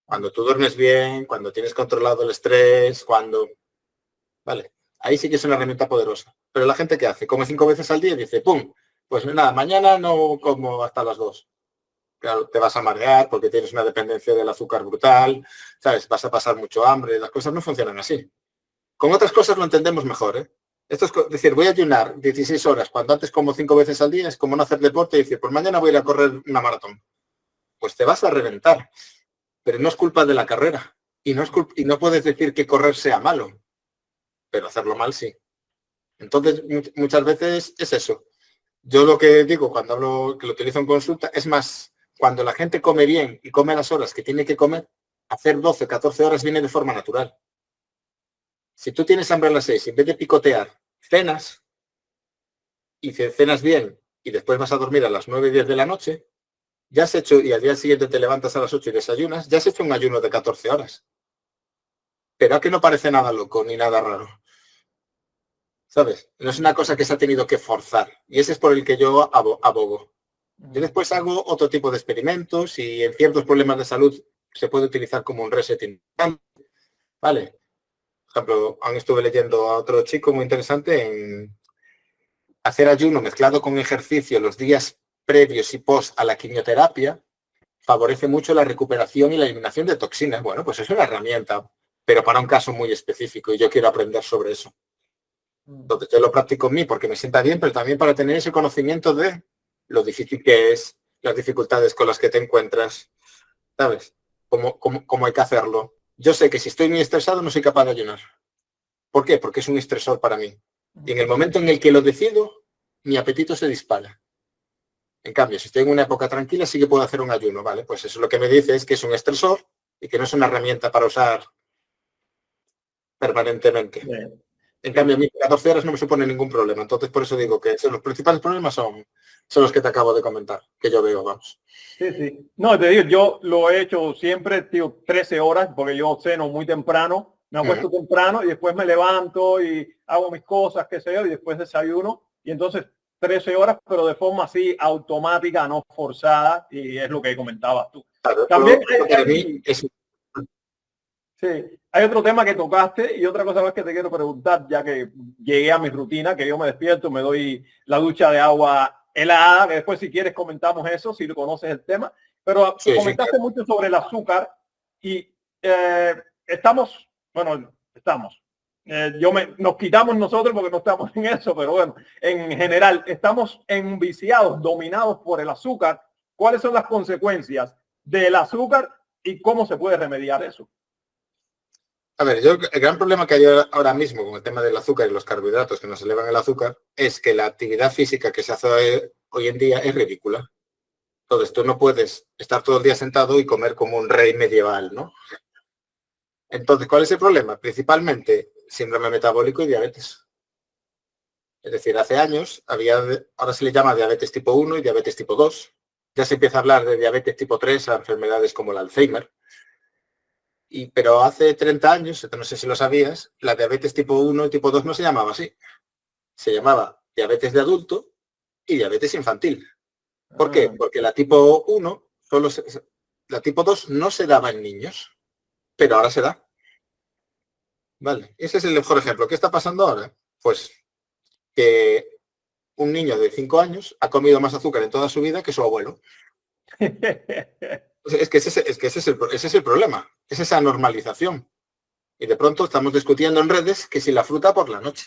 Cuando tú duermes bien, cuando tienes controlado el estrés, cuando... Vale, ahí sí que es una herramienta poderosa. Pero la gente que hace, come 5 veces al día y dice, ¡pum! Pues nada, mañana no como hasta las 2. Claro, te vas a marear porque tienes una dependencia del azúcar brutal, ¿sabes? Vas a pasar mucho hambre, las cosas no funcionan así. Con otras cosas lo entendemos mejor, ¿eh? Esto es decir, voy a ayunar 16 horas cuando antes como 5 veces al día, es como no hacer deporte y decir, pues mañana voy a ir a correr una maratón. Pues te vas a reventar, pero no es culpa de la carrera. Y no puedes decir que correr sea malo, pero hacerlo mal sí. Entonces, muchas veces es eso. Yo lo que digo cuando hablo, que lo utilizo en consulta, es más, cuando la gente come bien y come a las horas que tiene que comer, hacer 12, 14 horas viene de forma natural. Si tú tienes hambre a las 6, en vez de picotear, cenas, y cenas bien, y después vas a dormir a las 9, 10 de la noche, ya has hecho, y al día siguiente te levantas a las 8 y desayunas, ya has hecho un ayuno de 14 horas. Pero a que no parece nada loco ni nada raro. ¿Sabes? No es una cosa que se ha tenido que forzar. Y ese es por el que yo abogo. Yo después hago otro tipo de experimentos y en ciertos problemas de salud se puede utilizar como un resetting. ¿Vale? Por ejemplo, aún estuve leyendo a otro chico muy interesante en hacer ayuno mezclado con ejercicio los días previos y post a la quimioterapia favorece mucho la recuperación y la eliminación de toxinas. Bueno, pues es una herramienta, pero para un caso muy específico y yo quiero aprender sobre eso. Entonces yo lo practico en mí porque me sienta bien, pero también para tener ese conocimiento de lo difícil que es, las dificultades con las que te encuentras, ¿sabes? Cómo hay que hacerlo. Yo sé que si estoy muy estresado no soy capaz de ayunar. ¿Por qué? Porque es un estresor para mí. Y en el momento en el que lo decido, mi apetito se dispara. En cambio, si estoy en una época tranquila, sí que puedo hacer un ayuno, ¿vale? Pues eso lo que me dice es que es un estresor y que no es una herramienta para usar permanentemente. Bien. En cambio, a mí 14 horas no me supone ningún problema. Entonces, por eso digo que los principales problemas son los que te acabo de comentar, que yo veo, vamos. Sí, sí. No, te digo, yo lo he hecho siempre, tío, 13 horas, porque yo ceno muy temprano, me acuesto temprano y después me levanto y hago mis cosas, qué sé yo, y después desayuno. Y entonces 13 horas, pero de forma así automática, no forzada, y es lo que comentabas tú. Claro, También para mí es... sí, hay otro tema que tocaste y otra cosa más que te quiero preguntar, ya que llegué a mi rutina, que yo me despierto, me doy la ducha de agua helada, que después si quieres comentamos eso, si conoces el tema, pero Sí, comentaste mucho sobre el azúcar y nos quitamos nosotros porque no estamos en eso, pero bueno, en general estamos enviciados, dominados por el azúcar. ¿Cuáles son las consecuencias del azúcar y cómo se puede remediar eso? A ver, el gran problema que hay ahora mismo con el tema del azúcar y los carbohidratos que nos elevan el azúcar es que la actividad física que se hace hoy en día es ridícula. Entonces tú no puedes estar todo el día sentado y comer como un rey medieval, ¿no? Entonces, ¿cuál es el problema? Principalmente síndrome metabólico y diabetes. Es decir, hace años ahora se le llama diabetes tipo 1 y diabetes tipo 2. Ya se empieza a hablar de diabetes tipo 3 a enfermedades como el Alzheimer. Pero hace 30 años, no sé si lo sabías, la diabetes tipo 1 y tipo 2 no se llamaba así. Se llamaba diabetes de adulto y diabetes infantil. ¿Por qué? Porque la tipo 1, la tipo 2 no se daba en niños, pero ahora se da. Vale, ese es el mejor ejemplo. ¿Qué está pasando ahora? Pues que un niño de 5 años ha comido más azúcar en toda su vida que su abuelo. Es que ese es el problema, es esa normalización. Y de pronto estamos discutiendo en redes que si la fruta por la noche.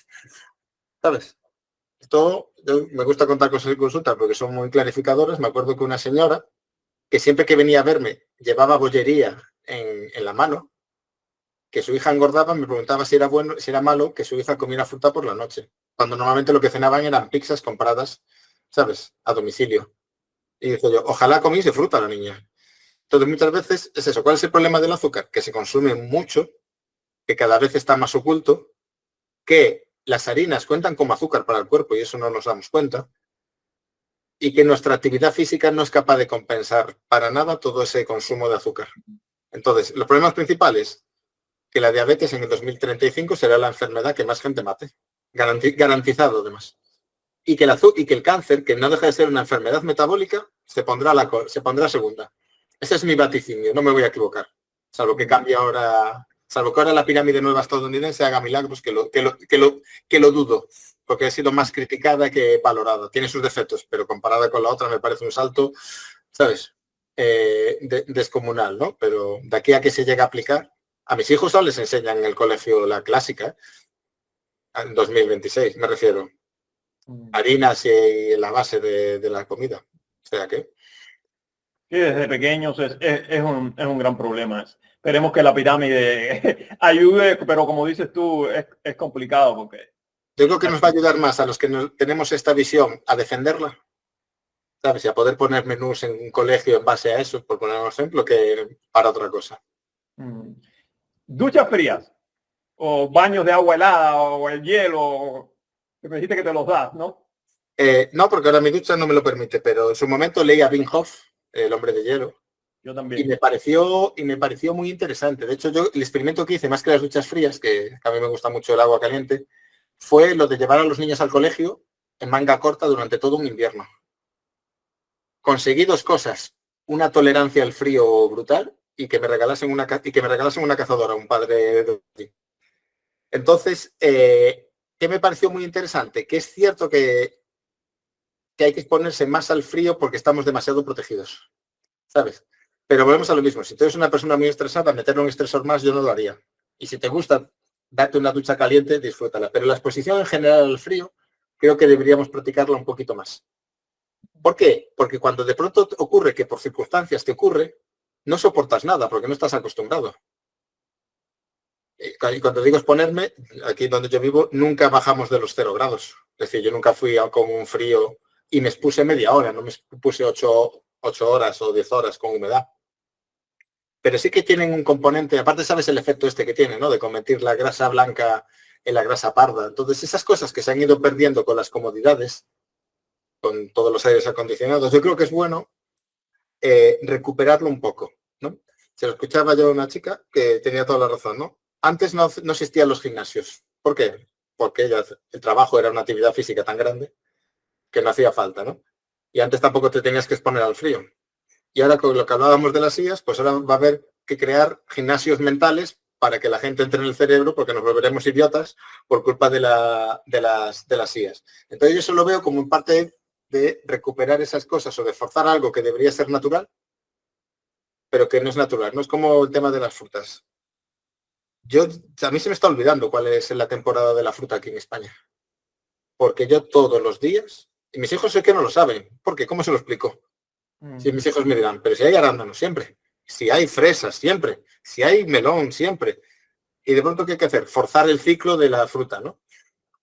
¿Sabes? Esto me gusta contar cosas en consulta porque son muy clarificadoras. Me acuerdo que una señora que siempre que venía a verme llevaba bollería en la mano, que su hija engordaba, me preguntaba si era bueno, si era malo que su hija comiera fruta por la noche, cuando normalmente lo que cenaban eran pizzas compradas, ¿sabes?, a domicilio. Y dijo yo, ojalá comiese fruta la niña. Entonces muchas veces es eso. ¿Cuál es el problema del azúcar? Que se consume mucho, que cada vez está más oculto, que las harinas cuentan como azúcar para el cuerpo y eso no nos damos cuenta, y que nuestra actividad física no es capaz de compensar para nada todo ese consumo de azúcar. Entonces, los problemas principales, que la diabetes en el 2035 será la enfermedad que más gente mate, garantizado además. Y que el cáncer, que no deja de ser una enfermedad metabólica, se pondrá segunda. Ese es mi vaticinio, no me voy a equivocar. Salvo que cambie ahora, salvo que ahora la pirámide nueva estadounidense haga milagros, que lo dudo, porque ha sido más criticada que valorada. Tiene sus defectos, pero comparada con la otra me parece un salto, ¿sabes?, descomunal, ¿no? Pero de aquí a que se llegue a aplicar, a mis hijos aún les enseñan en el colegio la clásica, en 2026, me refiero. Harinas y la base de la comida. O sea que... Sí, desde pequeños es un gran problema. Esperemos que la pirámide ayude, pero como dices tú, es complicado porque... Yo creo que nos va a ayudar más a los que tenemos esta visión a defenderla, ¿sabes? Y a poder poner menús en un colegio en base a eso, por poner un ejemplo, que para otra cosa. Duchas frías o baños de agua helada o el hielo, que me dijiste que te los das, ¿no? No, porque ahora mi ducha no me lo permite, pero en su momento leí a Wim Hof, el hombre de hielo. Yo también. Y me pareció muy interesante. De hecho, yo el experimento que hice, más que las duchas frías, que a mí me gusta mucho el agua caliente, fue lo de llevar a los niños al colegio en manga corta durante todo un invierno. Conseguí dos cosas: una tolerancia al frío brutal y que me regalasen una cazadora, un padre de... Entonces, ¿qué me pareció muy interesante? Que es cierto que hay que exponerse más al frío porque estamos demasiado protegidos, ¿sabes? Pero volvemos a lo mismo. Si tú eres una persona muy estresada, meterle un estresor más yo no lo haría. Y si te gusta darte una ducha caliente, disfrútala. Pero la exposición en general al frío, creo que deberíamos practicarla un poquito más. ¿Por qué? Porque cuando de pronto ocurre que por circunstancias te ocurre, no soportas nada porque no estás acostumbrado. Y cuando digo exponerme, aquí donde yo vivo, nunca bajamos de los 0 grados. Es decir, yo nunca fui con un frío y me expuse media hora, no me puse 8 horas o 10 horas con humedad. Pero sí que tienen un componente, aparte sabes el efecto este que tiene, ¿no? De convertir la grasa blanca en la grasa parda. Entonces, esas cosas que se han ido perdiendo con las comodidades, con todos los aires acondicionados, yo creo que es bueno recuperarlo un poco, ¿no? Se lo escuchaba yo a una chica que tenía toda la razón, ¿no? Antes no existían los gimnasios. ¿Por qué? Porque el trabajo era una actividad física tan grande que no hacía falta, ¿no? Y antes tampoco te tenías que exponer al frío. Y ahora con lo que hablábamos de las sillas, pues ahora va a haber que crear gimnasios mentales para que la gente entre en el cerebro, porque nos volveremos idiotas por culpa de las sillas. Entonces yo eso lo veo como en parte de recuperar esas cosas o de forzar algo que debería ser natural, pero que no es natural. No es como el tema de las frutas. A mí se me está olvidando cuál es la temporada de la fruta aquí en España. Porque yo todos los días, y mis hijos sé que no lo saben. ¿Por qué? ¿Cómo se lo explico? Si mis hijos me dirán, pero si hay arándanos siempre, si hay fresas siempre, si hay melón siempre. Y de pronto, ¿qué hay que hacer? Forzar el ciclo de la fruta, ¿no?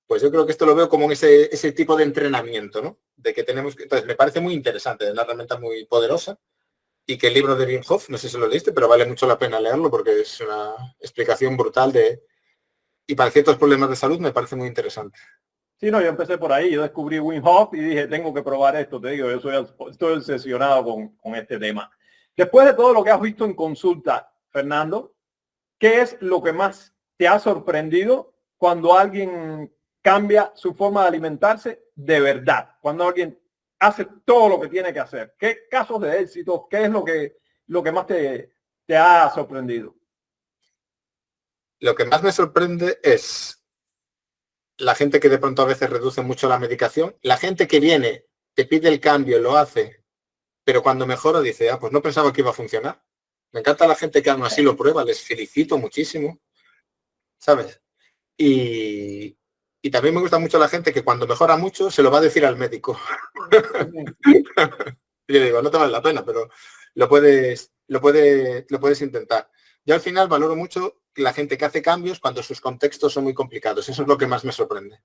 Pues yo creo que esto lo veo como ese tipo de entrenamiento, ¿no? De que tenemos que... Entonces, me parece muy interesante, es una herramienta muy poderosa y que el libro de Wim Hof, no sé si lo leíste, pero vale mucho la pena leerlo porque es una explicación brutal y para ciertos problemas de salud me parece muy interesante. Sí, no, yo empecé por ahí, yo descubrí Wim Hof y dije, tengo que probar esto, te digo, estoy obsesionado con este tema. Después de todo lo que has visto en consulta, Fernando, ¿qué es lo que más te ha sorprendido cuando alguien cambia su forma de alimentarse de verdad? Cuando alguien hace todo lo que tiene que hacer. ¿Qué casos de éxito? ¿Qué es lo que más te ha sorprendido? Lo que más me sorprende es la gente que de pronto a veces reduce mucho la medicación. La gente que viene, te pide el cambio, lo hace, pero cuando mejora dice, pues no pensaba que iba a funcionar. Me encanta la gente que aún así lo prueba, les felicito muchísimo, ¿sabes? Y también me gusta mucho la gente que cuando mejora mucho se lo va a decir al médico. Y le digo, no te vale la pena, pero lo puedes intentar. Yo al final valoro mucho la gente que hace cambios cuando sus contextos son muy complicados. Eso es lo que más me sorprende.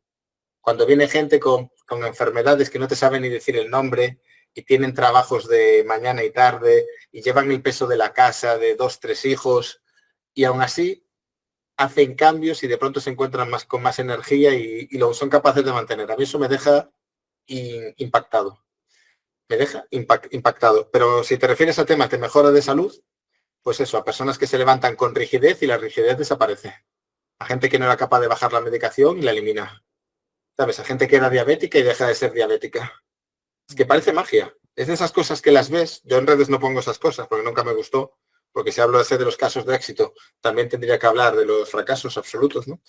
Cuando viene gente con enfermedades que no te saben ni decir el nombre y tienen trabajos de mañana y tarde y llevan el peso de la casa de 2, 3 hijos y aún así hacen cambios y de pronto se encuentran con más energía y lo son capaces de mantener. A mí eso me deja impactado. Me deja impactado. Pero si te refieres a temas de mejora de salud, pues eso, a personas que se levantan con rigidez y la rigidez desaparece. A gente que no era capaz de bajar la medicación y la elimina. ¿Sabes? A gente que era diabética y deja de ser diabética. Es que parece magia. Es de esas cosas que las ves. Yo en redes no pongo esas cosas porque nunca me gustó. Porque si hablo de los casos de éxito, también tendría que hablar de los fracasos absolutos, ¿no?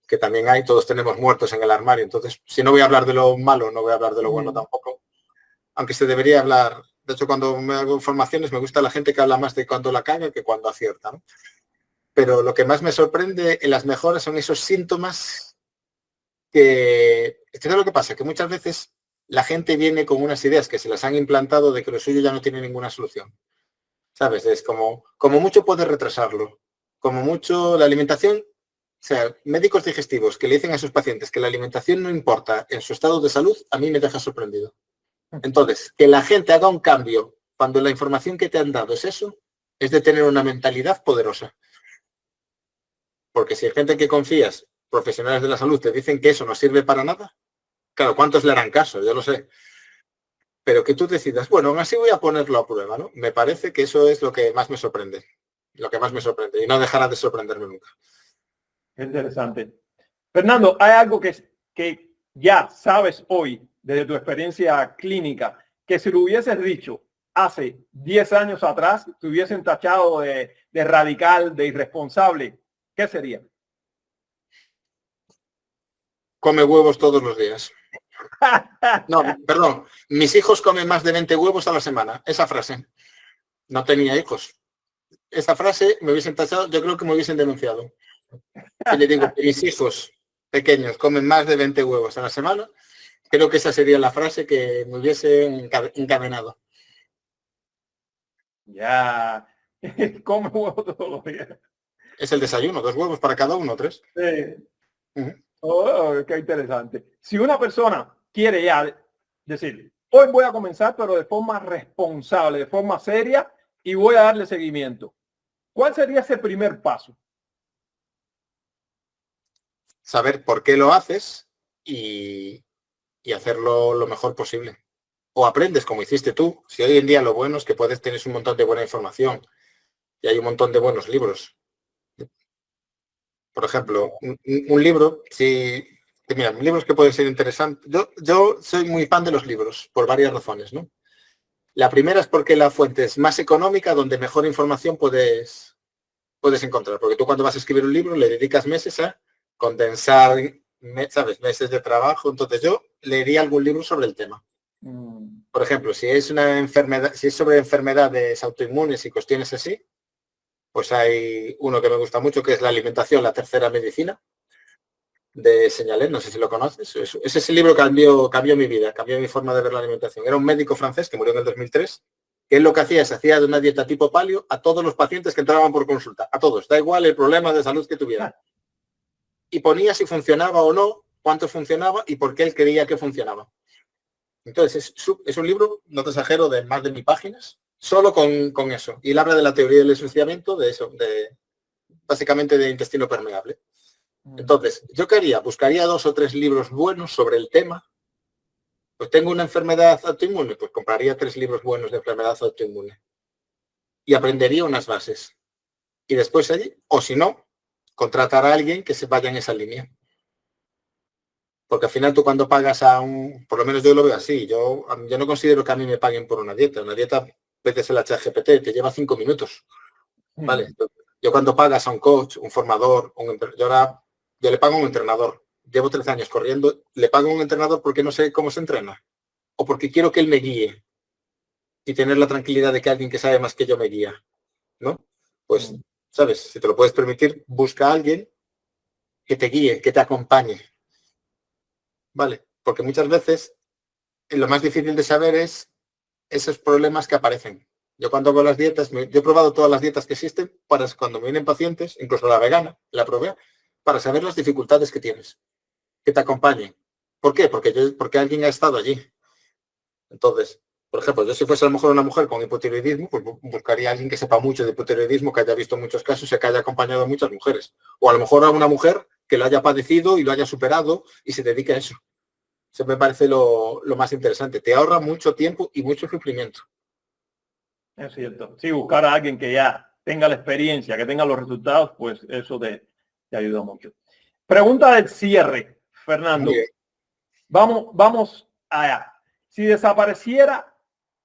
Que también hay, todos tenemos muertos en el armario. Entonces, si no voy a hablar de lo malo, no voy a hablar de lo bueno tampoco. Aunque se debería hablar. De hecho, cuando me hago formaciones, me gusta la gente que habla más de cuando la caga que cuando acierta, ¿no? Pero lo que más me sorprende en las mejoras son esos síntomas que... Es que es lo que pasa, que muchas veces la gente viene con unas ideas que se las han implantado de que lo suyo ya no tiene ninguna solución. ¿Sabes? Es como mucho puedes retrasarlo. Como mucho la alimentación, o sea, médicos digestivos que le dicen a sus pacientes que la alimentación no importa en su estado de salud, a mí me deja sorprendido. Entonces, que la gente haga un cambio cuando la información que te han dado es eso, es de tener una mentalidad poderosa. Porque si hay gente que confías, profesionales de la salud, te dicen que eso no sirve para nada, claro, ¿cuántos le harán caso? Yo lo sé. Pero que tú decidas, bueno, aún así voy a ponerlo a prueba, ¿no? Me parece que eso es lo que más me sorprende. Lo que más me sorprende. Y no dejará de sorprenderme nunca. Interesante. Fernando, ¿hay algo que ya sabes hoy, desde tu experiencia clínica, que si lo hubieses dicho hace 10 años atrás, te hubiesen tachado de radical, de irresponsable? ¿Qué sería? Come huevos todos los días. No, perdón. Mis hijos comen más de 20 huevos a la semana. Esa frase. no tenía hijos. Esa frase me hubiesen tachado, yo creo que me hubiesen denunciado. Y le digo, mis hijos pequeños comen más de 20 huevos a la semana, creo que esa sería la frase que me hubiese encadenado. Ya, come huevo todos los días. Es el desayuno, 2 huevos para cada uno, 3. Sí. Uh-huh. Oh, qué interesante. Si una persona quiere ya decir, hoy voy a comenzar, pero de forma responsable, de forma seria, y voy a darle seguimiento, ¿cuál sería ese primer paso? Saber por qué lo haces y hacerlo lo mejor posible. O aprendes como hiciste tú. Si hoy en día lo bueno es que puedes tener un montón de buena información y hay un montón de buenos libros. Por ejemplo, un libro, mira, libros que pueden ser interesantes. Yo soy muy fan de los libros por varias razones, ¿no? La primera es porque la fuente es más económica, donde mejor información puedes encontrar. Porque tú cuando vas a escribir un libro le dedicas meses a condensar, ¿sabes? Meses de trabajo. Entonces yo leería algún libro sobre el tema. Por ejemplo, si es una enfermedad, si es sobre enfermedades autoinmunes y cuestiones así, pues hay uno que me gusta mucho que es La alimentación, la tercera medicina, de Señalet, no sé si lo conoces. Es ese libro cambió mi vida, cambió mi forma de ver la alimentación. Era un médico francés que murió en el 2003, que él lo que hacía es hacía de una dieta tipo paleo a todos los pacientes que entraban por consulta, a todos, da igual el problema de salud que tuvieran. Y ponía si funcionaba o no, cuánto funcionaba y por qué él creía que funcionaba. Entonces, es un libro, no te exagero, de más de 1000 páginas, solo con eso. Y él habla de la teoría del ensuciamiento, básicamente de intestino permeable. Entonces, yo buscaría 2 o 3 libros buenos sobre el tema. Pues tengo una enfermedad autoinmune, pues compraría 3 libros buenos de enfermedad autoinmune. Y aprendería unas bases. Y después allí, o si no, contratar a alguien que se vaya en esa línea. Porque al final tú cuando pagas por lo menos yo lo veo así, yo no considero que a mí me paguen por una dieta. Una dieta, vete a la ChatGPT, te lleva 5 minutos. ¿Vale? Yo cuando pagas a un coach, un formador, yo le pago a un entrenador. Llevo 13 años corriendo, le pago a un entrenador porque no sé cómo se entrena. O porque quiero que él me guíe. Y tener la tranquilidad de que alguien que sabe más que yo me guía. ¿No? Pues, ¿sabes? Si te lo puedes permitir, busca a alguien que te guíe, que te acompañe. ¿Vale? Porque muchas veces lo más difícil de saber es esos problemas que aparecen. Yo cuando hago las dietas, yo he probado todas las dietas que existen para cuando me vienen pacientes, incluso la vegana, la probé, para saber las dificultades que tienes, que te acompañe. ¿Por qué? Porque alguien ha estado allí. Entonces, por ejemplo, yo si fuese a lo mejor una mujer con hipotiroidismo, pues buscaría a alguien que sepa mucho de hipotiroidismo, que haya visto muchos casos y que haya acompañado a muchas mujeres. O a lo mejor a una mujer que lo haya padecido y lo haya superado y se dedique a eso. Eso me parece lo más interesante. Te ahorra mucho tiempo y mucho sufrimiento. Es cierto. Sí, buscar a alguien que ya tenga la experiencia, que tenga los resultados, pues eso te ayuda mucho. Pregunta del cierre, Fernando. Vamos allá. Si desapareciera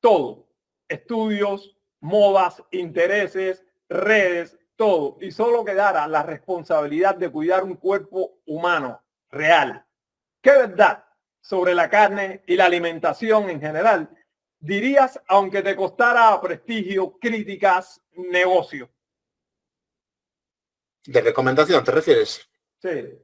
todo, estudios, modas, intereses, redes, todo, y solo quedara la responsabilidad de cuidar un cuerpo humano real, ¿qué verdad sobre la carne y la alimentación en general dirías, aunque te costara prestigio, críticas, negocio? ¿De recomendación te refieres? Sí.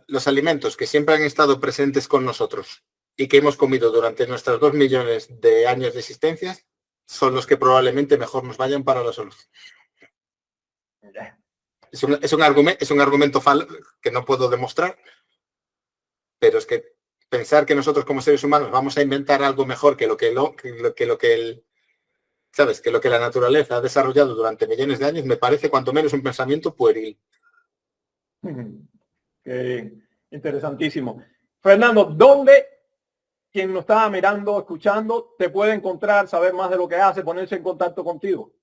Los alimentos que siempre han estado presentes con nosotros y que hemos comido durante nuestros 2 millones de años de existencia son los que probablemente mejor nos vayan para la salud. Es un argumento que no puedo demostrar, pero es que pensar que nosotros como seres humanos vamos a inventar algo mejor que lo que la naturaleza ha desarrollado durante millones de años me parece cuanto menos un pensamiento pueril. Interesantísimo. Fernando, ¿dónde quien nos está mirando, escuchando, te puede encontrar, saber más de lo que hace, ponerse en contacto contigo?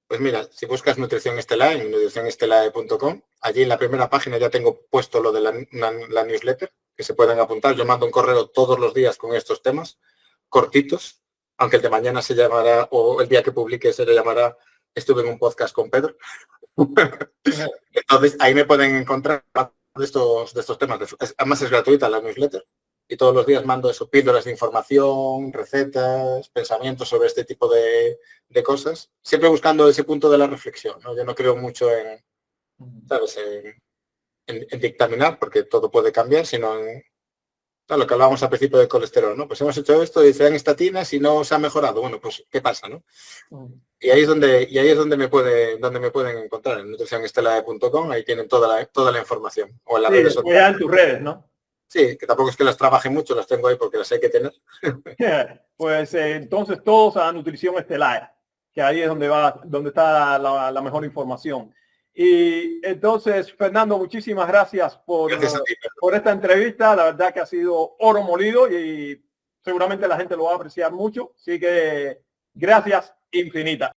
Pues mira, si buscas Nutrición Estelar en nutricionestelae.com, allí en la primera página ya tengo puesto lo de la newsletter, que se pueden apuntar. Yo mando un correo todos los días con estos temas, cortitos, aunque el de mañana se llamará, o el día que publique se le llamará, estuve en un podcast con Pedro. Entonces, ahí me pueden encontrar de estos temas. Además es gratuita la newsletter. y todos los días mando eso, píldoras de información, recetas, pensamientos sobre este tipo de cosas, siempre buscando ese punto de la reflexión, ¿no? Yo no creo mucho en, ¿sabes? En dictaminar, porque todo puede cambiar, sino en lo que hablábamos al principio del colesterol, ¿no? Pues hemos hecho esto y se dan estatinas y no se ha mejorado. Bueno, pues ¿qué pasa, no? Y ahí es donde me pueden encontrar, en nutricionestela.com, ahí tienen toda la información. O en las redes sociales. Ya en tus redes, ¿no? Sí, que tampoco es que las trabaje mucho, las tengo ahí porque las hay que tener. Pues entonces todos a Nutrición Estelar, que ahí es donde está la mejor información. Y entonces, Fernando, muchísimas gracias por esta entrevista. La verdad que ha sido oro molido y seguramente la gente lo va a apreciar mucho. Así que gracias infinitas.